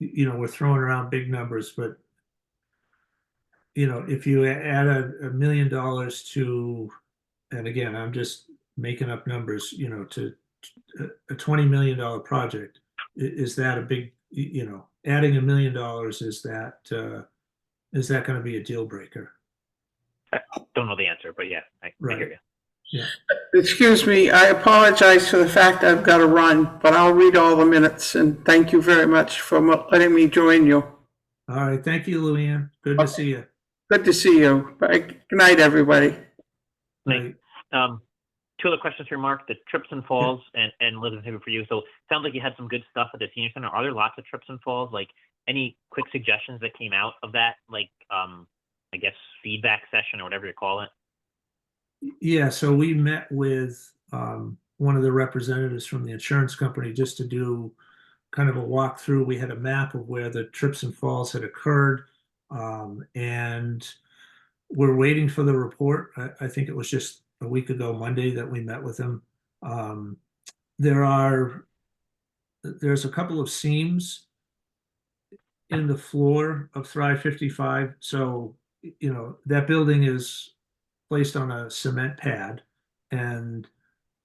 S2: we're throwing around big numbers, but if you add $1 million to, and again, I'm just making up numbers, to a $20 million project, is that a big, adding $1 million, is that going to be a deal breaker?
S3: I don't know the answer, but yeah, I hear you.
S2: Yeah.
S6: Excuse me, I apologize for the fact I've got to run, but I'll read all the minutes, and thank you very much for letting me join you.
S2: All right. Thank you, Luann. Good to see you.
S6: Good to see you. Bye. Good night, everybody.
S3: Right. Two other questions here, Mark. The trips and falls, and Elizabeth, maybe for you. So it sounds like you had some good stuff at the senior center. Are there lots of trips and falls? Like any quick suggestions that came out of that? Like, I guess feedback session or whatever you call it.
S2: Yeah. So we met with one of the representatives from the insurance company just to do kind of a walkthrough. We had a map of where the trips and falls had occurred, and we're waiting for the report. I think it was just a week ago, Monday, that we met with him. There's a couple of seams in the floor of Thrive 55. So, that building is placed on a cement pad, and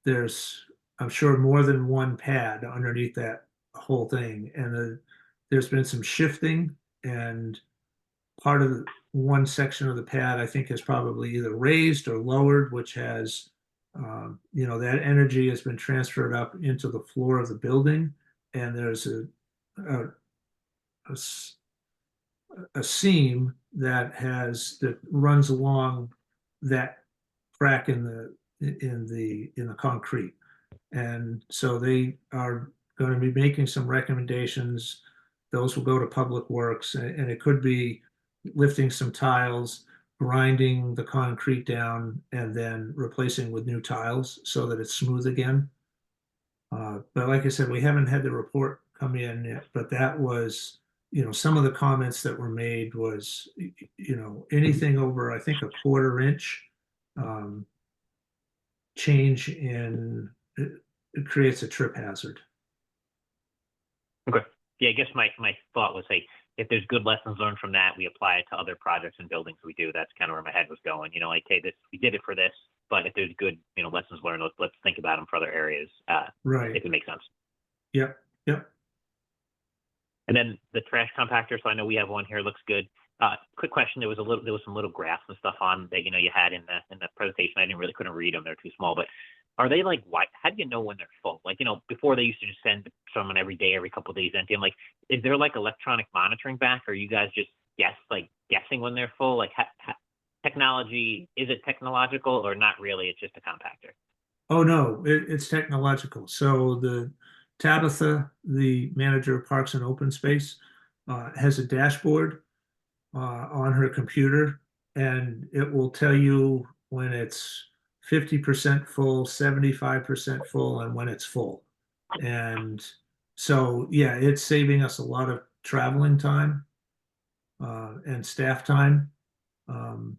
S2: there's, I'm sure, more than one pad underneath that whole thing. And there's been some shifting, and part of one section of the pad, I think, is probably either raised or lowered, which has, that energy has been transferred up into the floor of the building. And there's a seam that runs along that crack in the concrete. And so they are going to be making some recommendations. Those will go to Public Works, and it could be lifting some tiles, grinding the concrete down, and then replacing with new tiles so that it's smooth again. But like I said, we haven't had the report come in yet, but that was, some of the comments that were made was, anything over, I think, a 1/4 inch change in it creates a trip hazard.
S3: Okay. Yeah, I guess my thought was, hey, if there's good lessons learned from that, we apply it to other projects and buildings we do. That's kind of where my head was going. Like, hey, we did it for this, but if there's good, lessons learned, let's think about them for other areas.
S2: Right.
S3: If it makes sense.
S2: Yep.
S3: And then the trash compactor. So I know we have one here. Looks good. Quick question. There was some little graphs and stuff on that, you had in the presentation. I couldn't read them. They're too small, but are they like white? How do you know when they're full? Like, before they used to just send someone every day, every couple of days empty. I'm like, is there like electronic monitoring back? Or are you guys just guessing when they're full? Like, technology, is it technological or not really? It's just a compactor.
S2: Oh, no, it's technological. So the Tabitha, the manager of Parks and Open Space, has a dashboard on her computer, and it will tell you when it's 50% full, 75% full, and when it's full. And so, yeah, it's saving us a lot of traveling time and staff time. And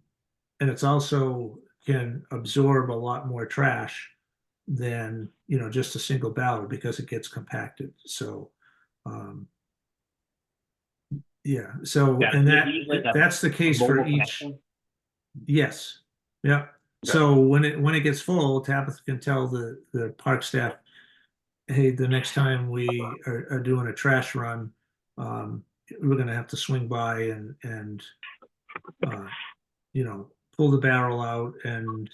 S2: it's also can absorb a lot more trash than, just a single ballot, because it gets compacted. So, yeah. So,
S3: Yeah,
S2: and
S3: usually
S2: that's the case for
S3: mobile
S2: each.
S3: connection?
S2: Yes. Yeah. So when it gets full, Tabitha can tell the park staff, hey, the next time we are doing a trash run, we're going to have to swing by and pull the barrel out and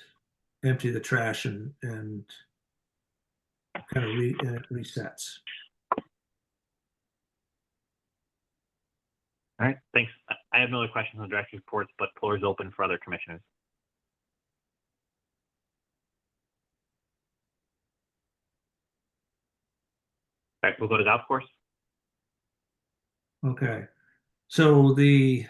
S2: empty the trash and kind of resets.
S3: All right, thanks. I have no other questions on direct reports, but floor is open for other commissioners. All right, we'll go to golf course.
S2: Okay. So the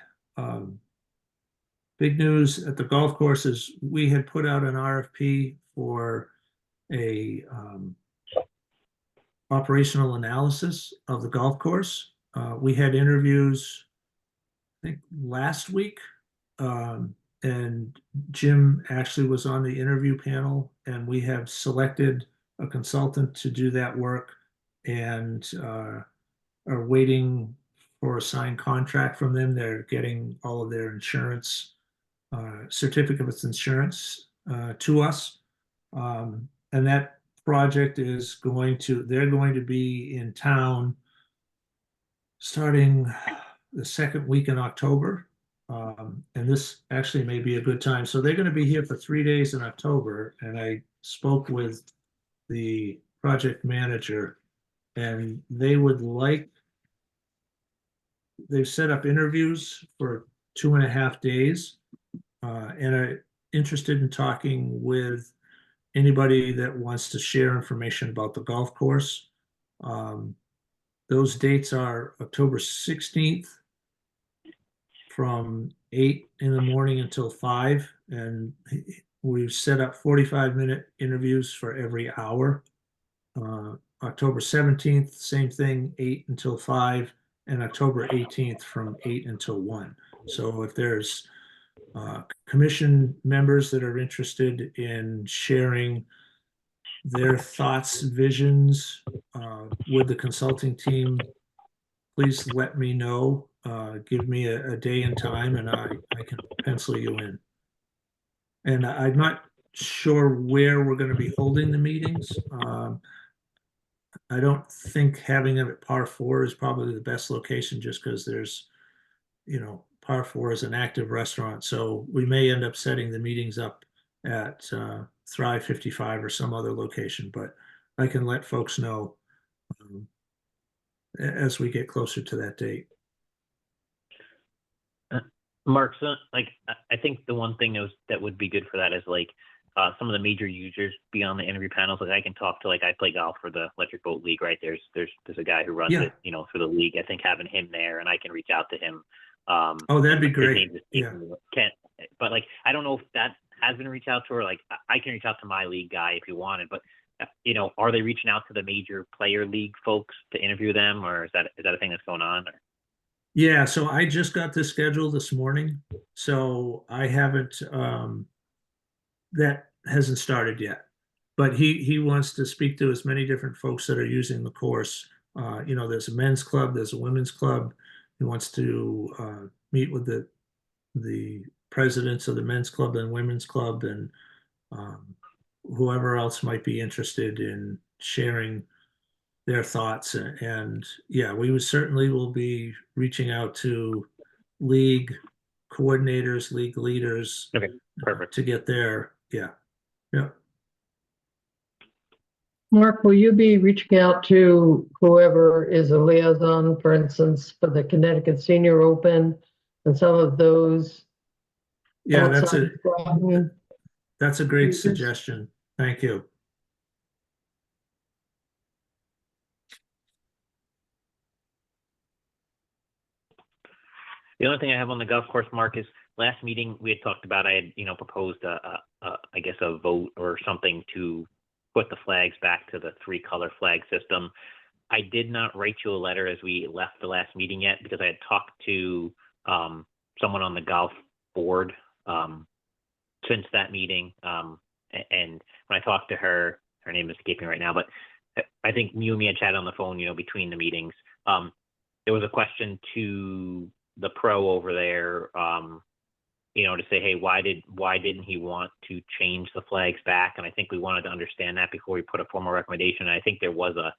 S2: big news at the golf course is we had put out an RFP for a operational analysis of the golf course. We had interviews, think last week. And Jim actually was on the interview panel, and we have selected a consultant to do that work and are waiting for a signed contract from them. They're getting all of their insurance, certificates of insurance to us. And that project is they're going to be in town starting the second week in October. And this actually may be a good time. So they're going to be here for 3 days in October. And I spoke with the project manager, and they've set up interviews for 2.5 days, and are interested in talking with anybody that wants to share information about the golf course. Those dates are October 16th from 8 in the morning until 5, and we've set up 45-minute interviews for every hour. October 17th, same thing, 8 until 5, and October 18th from 8 until 1. So if there's commission members that are interested in sharing their thoughts, visions with the consulting team, please let me know. Give me a day and time, and I can pencil you in. And I'm not sure where we're going to be holding the meetings. I don't think having them at Par 4 is probably the best location, just because there's, Par 4 is an active restaurant. So we may end up setting the meetings up at Thrive 55 or some other location, but I can let folks know as we get closer to that date.
S3: Mark, so I think the one thing that would be good for that is some of the major users be on the interview panels. I can talk to, I play golf for the Electric Boat League, right? There's a guy who runs it, for the league. I think having him there, and I can reach out to him.
S2: Oh, that'd be great. Yeah.
S3: But I don't know if that has been reached out to, or I can reach out to my league guy if you wanted, but are they reaching out to the major player league folks to interview them, or is that a thing that's going on? Or?
S2: Yeah, so I just got this schedule this morning, so I haven't, that hasn't started yet. But he wants to speak to as many different folks that are using the course. There's a men's club, there's a women's club. He wants to meet with the presidents of the men's club and women's club, and whoever else might be interested in sharing their thoughts. And yeah, we will be reaching out to league coordinators, league leaders.
S3: Okay, perfect.
S2: To get there. Yeah.
S5: Mark, will you be reaching out to whoever is a liaison, for instance, for the Connecticut Senior Open and some of those?
S2: Yeah,
S5: outside
S2: that's a great
S5: users?
S2: suggestion. Thank you.
S3: The only thing I have on the golf course, Mark, is last meeting we had talked about, I had, proposed I guess a vote or something to put the flags back to the 3-color flag system. I did not write you a letter as we left the last meeting yet, because I had talked to someone on the golf board since that meeting. And when I talked to her, her name is escaping right now, but I think you and me had chatted on the phone, between the meetings. There was a question to the pro over there, to say, hey, why didn't he want to change the flags back? And I think we wanted to understand that before we put a formal recommendation. And I think there was a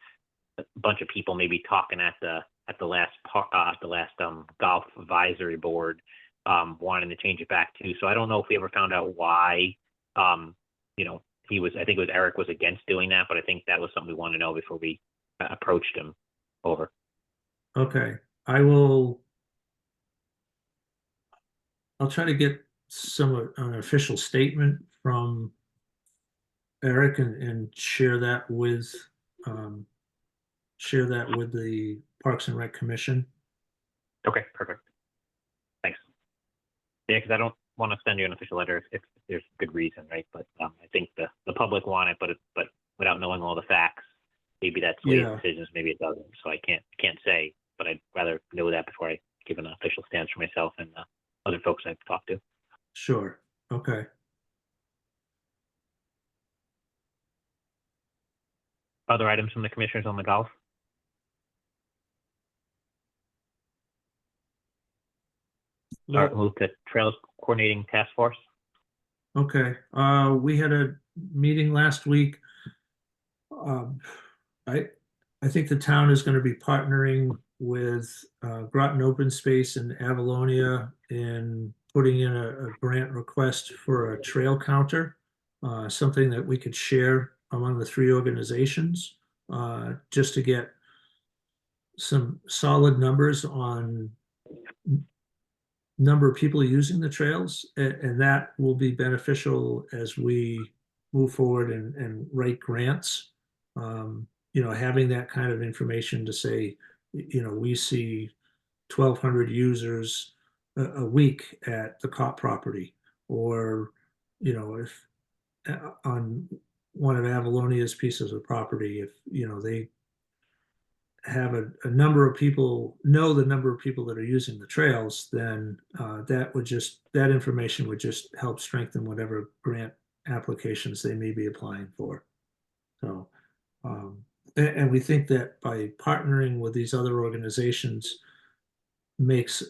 S3: bunch of people maybe talking at the last golf advisory board, wanting to change it back too. So I don't know if we ever found out why, I think it was Eric was against doing that, but I think that was something we wanted to know before we approached him. Over.
S2: Okay. I'll try to get an official statement from Eric and share that with the Parks and Rec Commission.
S3: Okay, perfect. Thanks. Yeah, because I don't want to send you an official letter if there's good reason, right? But I think the public want it, but without knowing all the facts, maybe that sways decisions, maybe it doesn't. So I can't say, but I'd rather know that before I give an official stance for myself and other folks I've talked to.
S2: Sure. Okay.
S3: Other items from the commissioners on the golf? Or
S4: No,
S3: move to Trails Coordinating Task Force?
S2: Okay, we had a meeting last week. Um, I think the town is gonna be partnering with Groton Open Space in Avalonia in putting in a grant request for a trail counter. Something that we could share among the three organizations, just to get some solid numbers on number of people using the trails, and that will be beneficial as we move forward and write grants. Having that kind of information to say, we see 1,200 users a week at the COP property, or, if on one of Avalonia's pieces of property, if, they have a number of people, know the number of people that are using the trails, then that information would just help strengthen whatever grant applications they may be applying for. So, and we think that by partnering with these other organizations makes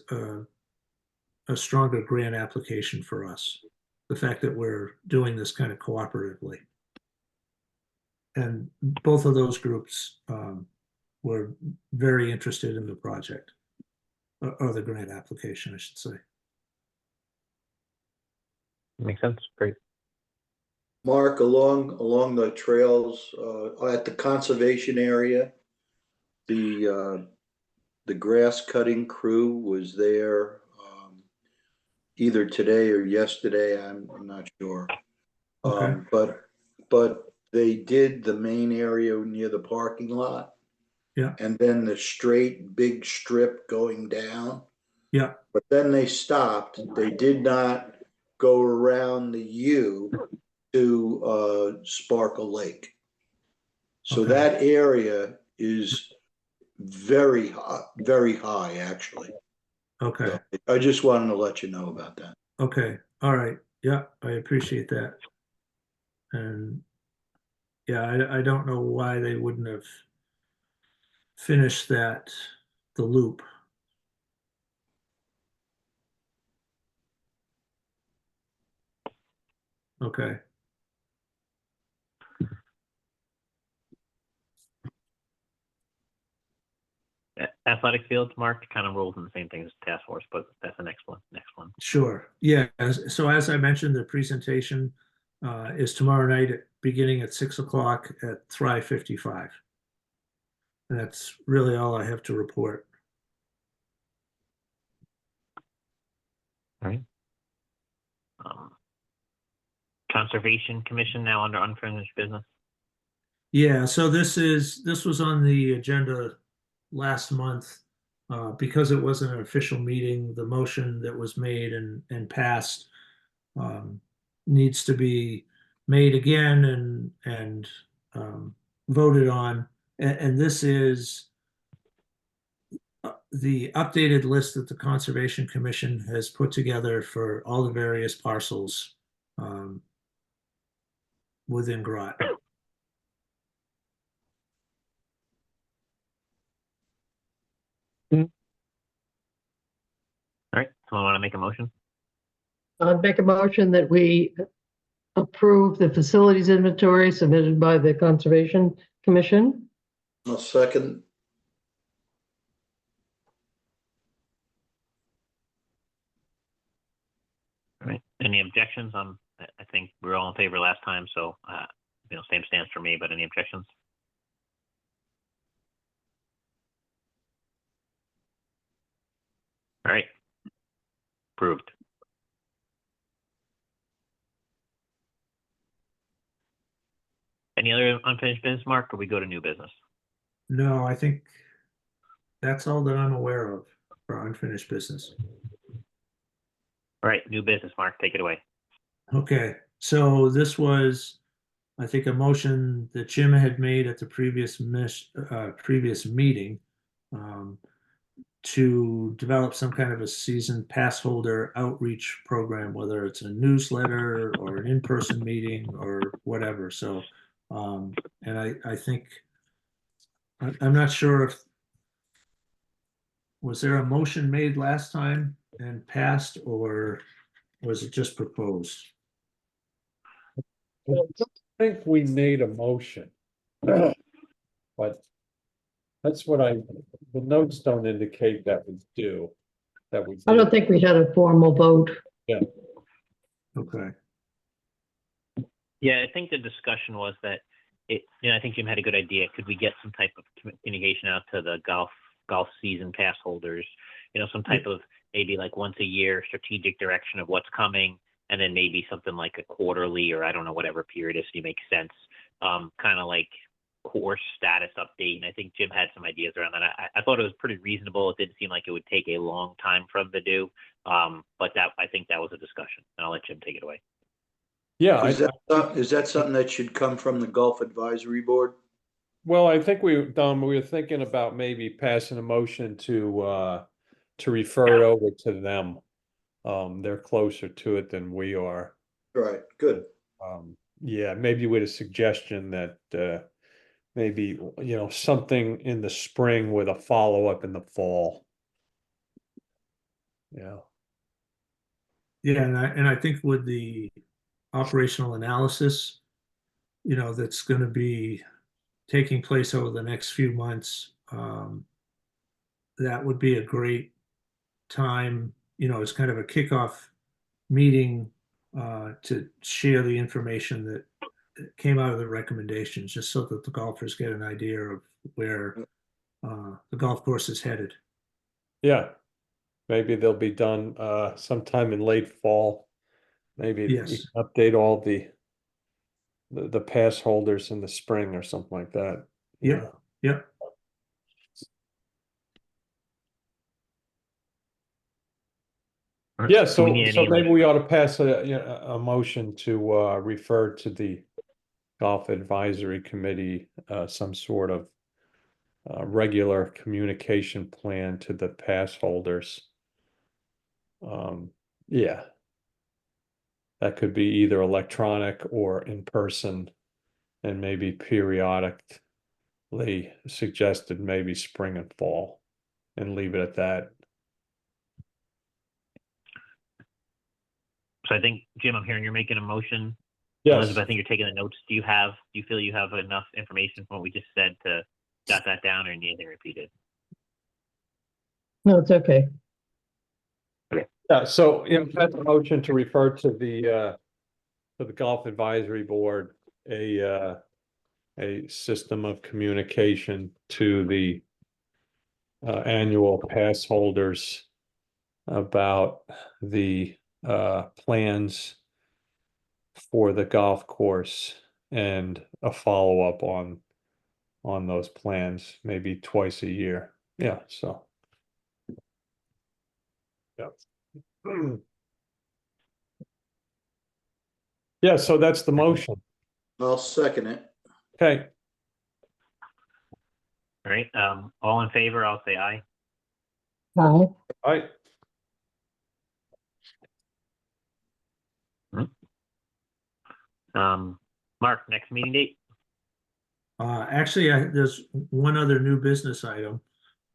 S2: a stronger grant application for us. The fact that we're doing this kind of cooperatively. And both of those groups were very interested in the project, or the grant application, I should say.
S3: Makes sense. Great.
S1: Mark, along the trails, at the conservation area, the grass cutting crew was there, either today or yesterday, I'm not sure.
S2: Okay.
S1: But they did the main area near the parking lot.
S2: Yeah.
S1: And then the straight big strip going down.
S2: Yeah.
S1: But then they stopped. They did not go around the U to Sparkle Lake. So
S2: Okay.
S1: that area is very high, actually.
S2: Okay.
S1: So I just wanted to let you know about that.
S2: Okay. All right. Yeah, I appreciate that. And yeah, I don't know why they wouldn't have finished the loop. Okay.
S3: Athletic fields, Mark, kind of rolls in the same thing as task force, but that's the next one.
S2: Sure. Yeah. So as I mentioned, the presentation is tomorrow night, beginning at 6 o'clock at Thrive 55. And that's really all I have to report.
S3: All right. Conservation Commission now under unfinished business.
S2: Yeah. So this was on the agenda last month. Because it wasn't an official meeting, the motion that was made and passed needs to be made again and voted on. And this is the updated list that the Conservation Commission has put together for all the various parcels within Groton.
S3: All right. Someone want to make a motion?
S5: I'd make a motion that we approve the facilities inventory submitted by the Conservation Commission.
S1: A second.
S3: All right. Any objections? I think we were all in favor last time, so same stance for me. But any objections? All right. Approved. Any other unfinished business, Mark, or we go to new business?
S2: No, I think that's all that I'm aware of for unfinished business.
S3: All right, new business, Mark, take it away.
S2: Okay, so this was, I think, a motion that Jim had made at the previous meeting to develop some kind of a season pass holder outreach program, whether it's a newsletter or an in-person meeting or whatever. So, and I think, I'm not sure if, was there a motion made last time and passed, or was it just proposed?
S4: I don't think we made a motion. But that's what the notes don't indicate that we do, that we.
S5: I don't think we had a formal vote.
S2: Okay.
S3: Yeah, I think the discussion was that I think Jim had a good idea. Could we get some type of communication out to the golf season pass holders? Some type of maybe like once a year strategic direction of what's coming, and then maybe something like a quarterly, or I don't know, whatever periodicity makes sense. Kind of like course status update. And I think Jim had some ideas around that. I thought it was pretty reasonable. It didn't seem like it would take a long time for them to do. But I think that was a discussion, and I'll let Jim take it away.
S4: Yeah,
S1: Is that something that should come from the Golf Advisory Board?
S4: well, I think we were thinking about maybe passing a motion to refer it over to them. They're closer to it than we are.
S1: Right, good.
S4: Yeah, maybe with a suggestion that maybe, something in the spring with a follow-up in the fall. Yeah.
S2: Yeah, and I think with the operational analysis, that's going to be taking place over the next few months, that would be a great time, as kind of a kickoff meeting to share the information that came out of the recommendations, just so that the golfers get an idea of where the golf course is headed.
S4: Yeah. Maybe they'll be done sometime in late fall. Maybe we
S2: Yes.
S4: can update all the pass holders in the spring or something like that.
S2: Yep. Yep.
S4: Yeah,
S3: Do
S4: so
S3: we need
S4: so
S3: any,
S4: maybe we ought to pass a motion to refer to the Golf Advisory Committee some sort of regular communication plan to the pass holders. Yeah. That could be either electronic or in person, and maybe periodically suggested maybe spring and fall, and leave it at that.
S3: So I think, Jim, I'm hearing you're making a motion.
S4: Yes.
S3: Elizabeth, I think you're taking the notes. Do you feel you have enough information from what we just said to jot that down, or need anything repeated?
S5: No, it's okay.
S4: Yeah, so that's a motion to refer to the Golf Advisory Board, a system of communication to the annual pass holders about the plans for the golf course, and a follow-up on those plans, maybe twice a year. Yeah, so. Yeah. Yeah, so that's the motion.
S1: I'll second it.
S4: Okay,
S3: All right. All in favor, I'll say aye.
S5: Aye.
S4: all right.
S3: Mark, next meeting date?
S2: Actually, there's one other new business item.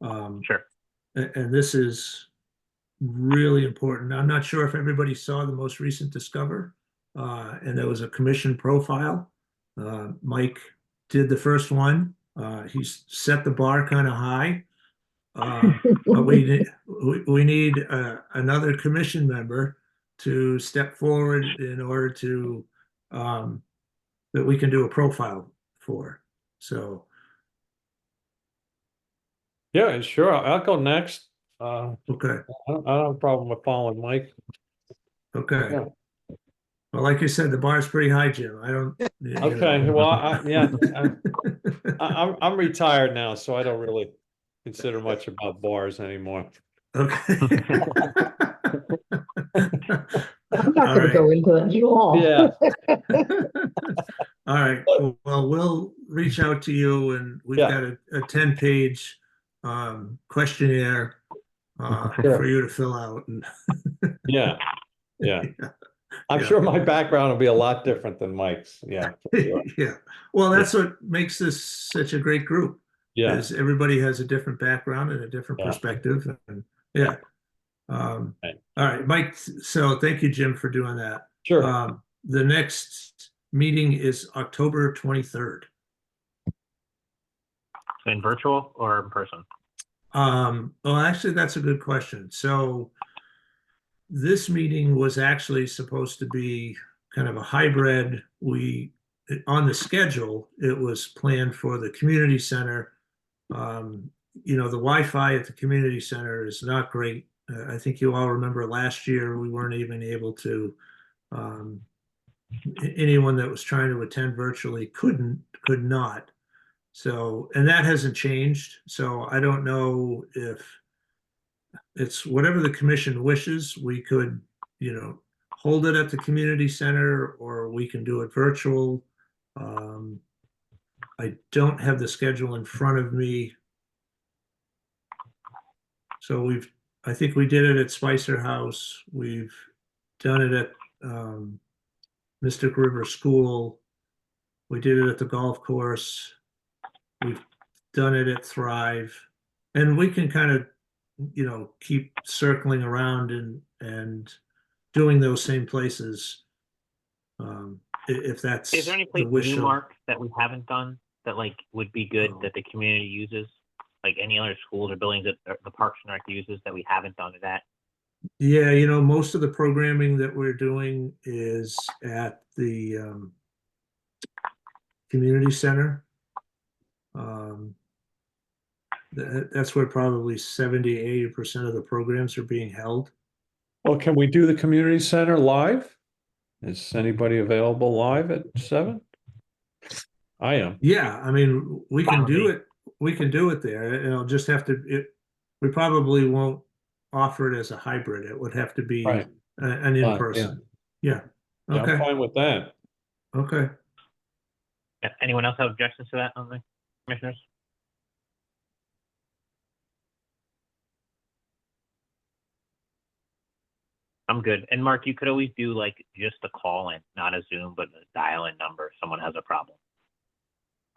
S3: Sure.
S2: And this is really important. I'm not sure if everybody saw the most recent Discover, and there was a commission profile. Mike did the first one. He's set the bar kind of high, but we need another commission member to step forward in order to that we can do a profile for. So
S4: Yeah, sure. I'll go next.
S2: okay,
S4: I don't have a problem with following Mike.
S2: okay.
S4: Yeah.
S2: Well, like you said, the bar's pretty high, Jim. I don't.
S4: Okay, well, I'm retired now, so I don't really consider much about bars anymore.
S2: Okay.
S5: I'm not
S2: All
S5: gonna
S2: right.
S5: go into that at all.
S4: Yeah.
S2: All right. Well, we'll reach out to you, and we've
S4: Yeah.
S2: got a 10-page questionnaire
S4: Sure.
S2: for you to fill out. And
S4: Yeah, yeah. I'm
S2: Yeah.
S4: sure my background will be a lot different than Mike's. Yeah, for sure.
S2: Yeah. Well, that's what makes this such a great group.
S4: Yeah,
S2: Is everybody has a different background and a different
S4: Yeah.
S2: perspective. And yeah.
S4: Right.
S2: All right, Mike. So thank you, Jim, for doing that.
S4: sure.
S2: The next meeting is October 23rd.
S3: In virtual or in person?
S2: Well, actually, that's a good question. So this meeting was actually supposed to be kind of a hybrid. On the schedule, it was planned for the community center. The Wi-Fi at the community center is not great. I think you all remember last year we weren't even able to. Anyone that was trying to attend virtually could not. So, and that hasn't changed. So I don't know if it's whatever the commission wishes. We could, hold it at the community center, or we can do it virtual. I don't have the schedule in front of me. So I think we did it at Spicer House. We've done it at Mystic River School. We did it at the golf course. We've done it at Thrive. And we can kind of, keep circling around and doing those same places. If that's
S3: Is there any
S2: the
S3: place
S2: wish
S3: new,
S2: of,
S3: Mark, that we haven't done that would be good that the community uses? Like any other schools or buildings that the Parks and Rec uses that we haven't done it at?
S2: yeah, most of the programming that we're doing is at the community center. That's where probably 70–80% of the programs are being held.
S4: Well, can we do the community center live? Is anybody available live at 7? I am.
S2: Yeah, I mean, we can do
S3: Probably.
S2: it. We can do it there. It'll just have to. We probably won't offer it as a hybrid. It would have to be
S4: Right.
S2: an in-person. Yeah.
S4: Yeah, I'm
S2: Okay.
S4: fine with that.
S2: Okay.
S3: Yeah. Anyone else have objections to that on the commissioners? I'm good. And Mark, you could always do just a call in, not a Zoom, but a dial in number if someone has a problem.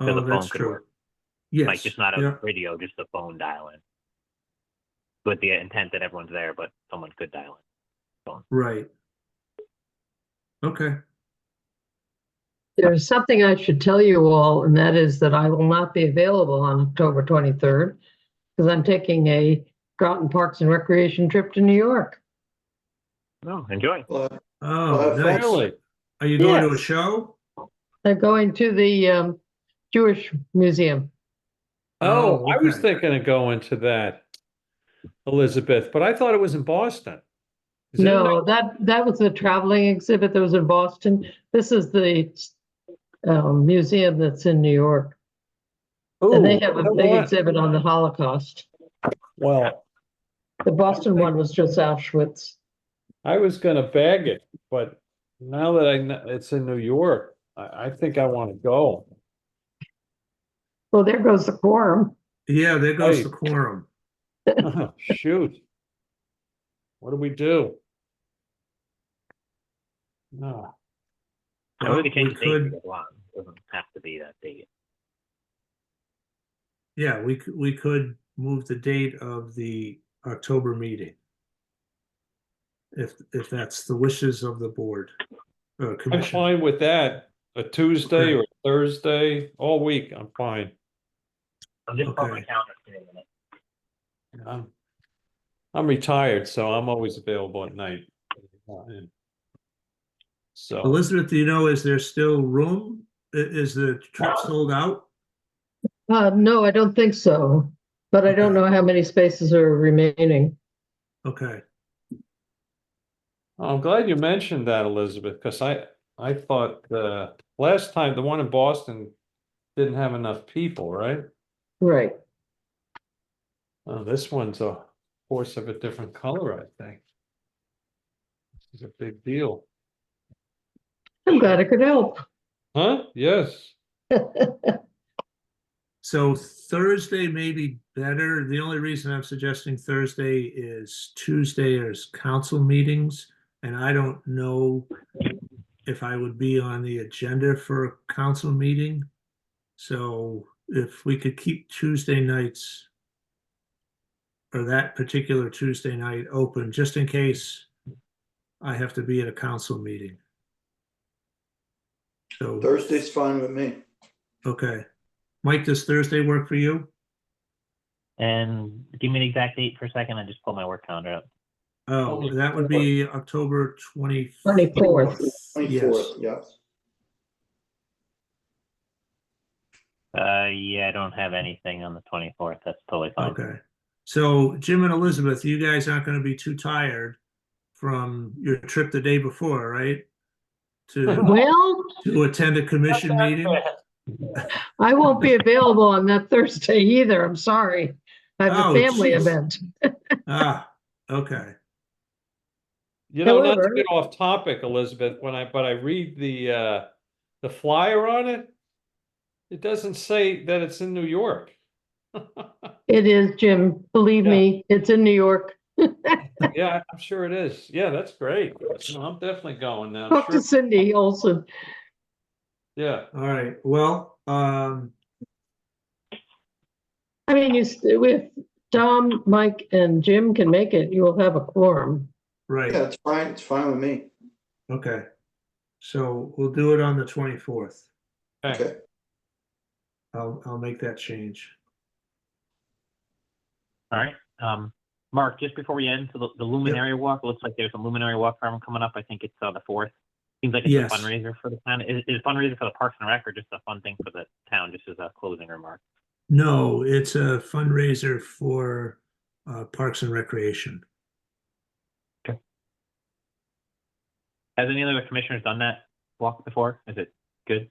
S3: So
S2: Oh,
S3: the
S2: that's
S3: phone could
S2: true.
S3: work.
S2: Yes.
S3: Just not a
S2: Yeah.
S3: radio, just a phone dial in. With the intent that everyone's there, but someone could dial in.
S2: Right. Okay.
S5: There's something I should tell you all, and that is that I will not be available on October 23rd because I'm taking a Groton Parks and Recreation trip to New York.
S3: No, enjoy.
S1: Well,
S2: Oh,
S1: have
S2: nice.
S1: fun.
S4: Really?
S2: Are you going to a
S5: Yes.
S2: show?
S5: I'm going to the Jewish Museum.
S4: Oh, I was
S2: okay.
S4: thinking of going to that, Elizabeth, but I thought it was in Boston. Is it in
S5: No, that was the traveling exhibit that was in Boston. This is the museum that's in New York. And they
S4: Ooh,
S5: have a
S4: you know
S5: big
S4: what?
S5: exhibit on the Holocaust.
S4: Well,
S5: The Boston one was just Auschwitz.
S4: I was gonna bag it, but now that I know it's in New York, I think I want to go.
S5: Well, there goes the quorum.
S2: Yeah, there goes the
S4: Right.
S2: quorum.
S4: Oh, shoot. What do we do? No.
S3: No,
S2: Well,
S3: we could change
S2: we
S3: the date if
S2: could,
S3: you guys want. It doesn't have to be that date.
S2: yeah, we could move the date of the October meeting. If that's the wishes of the board,
S4: I'm
S2: commission.
S4: fine with that. A Tuesday
S2: Okay.
S4: or Thursday, all week, I'm fine.
S3: I'm just on my
S2: Okay.
S3: calendar for a minute.
S4: I'm retired, so I'm always available at night. So,
S2: Elizabeth, do you know, is there still room? Is the trip sold out?
S5: No, I don't think so. But I don't
S2: Okay.
S5: know how many spaces are remaining.
S2: Okay.
S4: I'm glad you mentioned that, Elizabeth, because I thought last time, the one in Boston didn't have enough people, right?
S5: Right.
S4: Oh, this one's a horse of a different color, I think. This is a big deal.
S5: I'm glad I could help.
S4: Huh? Yes.
S2: So Thursday may be better. The only reason I'm suggesting Thursday is Tuesday is council meetings, and I don't know if I would be on the agenda for a council meeting. So if we could keep Tuesday nights or that particular Tuesday night open, just in case I have to be at a council meeting. So,
S1: Thursday's fine with me.
S2: okay. Mike, does Thursday work for you?
S3: And give me an exact date for a second. I just pulled my work calendar up.
S2: Oh, that would be October 24th.
S5: 24th.
S1: 24th,
S2: Yes.
S1: yeah.
S3: Yeah, I don't have anything on the 24th. That's totally fine.
S2: Okay. So Jim and Elizabeth, you guys aren't going to be too tired from your trip the day before, right?
S5: Well,
S2: To attend a commission meeting?
S5: I won't be available on that Thursday either. I'm sorry. I have a
S2: Oh,
S5: family
S2: geez.
S5: event.
S2: Ah, okay.
S4: You know, not to
S5: However-
S4: get off topic, Elizabeth, but I read the flyer on it, it doesn't say that it's in New York.
S5: It is, Jim. Believe
S4: Yeah.
S5: me, it's in New York.
S4: Yeah, I'm sure it is. Yeah, that's great. No, I'm definitely going now.
S5: Talk
S4: Sure.
S5: to Cindy Olson.
S4: Yeah.
S2: All right. Well,
S5: I mean, if Tom, Mike, and Jim can make it, you'll have a quorum.
S2: right.
S1: Yeah, it's fine. It's fine with me.
S2: Okay. So we'll do it on the 24th.
S4: Okay.
S1: Okay.
S2: I'll make that change.
S3: All right. Mark, just before we end, so the Luminary Walk, it looks like there's a Luminary Walk program coming up. I think it's the 4th. Seems like it's
S2: Yes.
S3: a fundraiser for the town. Is it a fundraiser for the Parks and Rec or just a fun thing for the town, just as a closing remark?
S2: No, it's a fundraiser for Parks and Recreation.
S3: Has any other commissioners done that walk before? Is it good?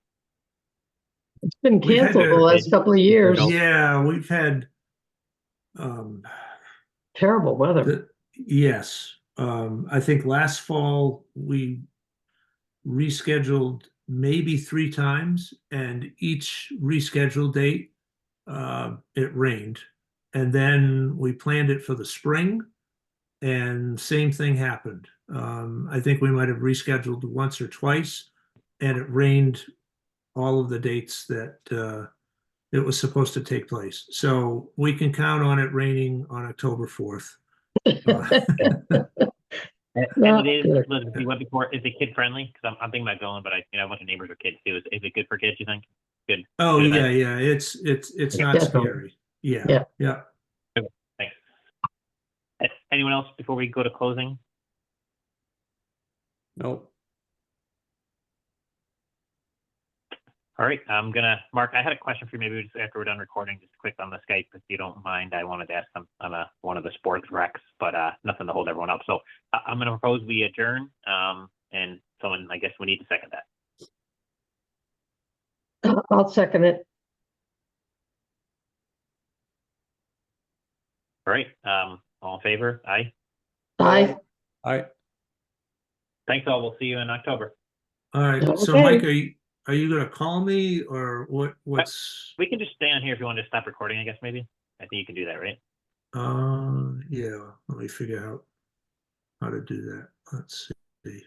S5: It's been
S2: We've had
S5: canceled the
S2: to-
S5: last couple of years.
S2: Yeah, we've had
S5: Terrible weather.
S2: yes. I think last fall we rescheduled maybe 3 times, and each rescheduled date it rained. And then we planned it for the spring, and same thing happened. I think we might have rescheduled once or twice, and it rained all of the dates that it was supposed to take place. So we can count on it raining on October 4th.
S3: And
S5: Not
S3: it is,
S5: good.
S3: Liz, if you went before, is it kid friendly? Because I'm thinking about going, but I have a bunch of neighbors with kids too. Is it good for kids, you think? Good.
S2: Oh,
S3: Good
S2: yeah,
S3: event?
S2: yeah. It's not
S5: Definitely.
S2: scary. Yeah,
S5: Yeah.
S2: yeah.
S3: Thanks. Anyone else before we go to closing?
S4: Nope.
S3: All right, Mark, I had a question for you, maybe just after we're done recording, just quick on the Skype, if you don't mind. I wanted to ask them on one of the sports recs, but nothing to hold everyone up. So I'm going to propose we adjourn, and someone, I guess we need to second that.
S5: I'll second it.
S3: All right, all in favor? Aye.
S5: Aye.
S4: I
S3: Thanks all. We'll see you in October.
S2: All right. So
S5: Okay.
S2: Mike, are you gonna call me or what's
S3: We can just stay on here if you want to stop recording, I guess, maybe. I think you can do that, right?
S2: yeah, let me figure out how to do that. Let's see.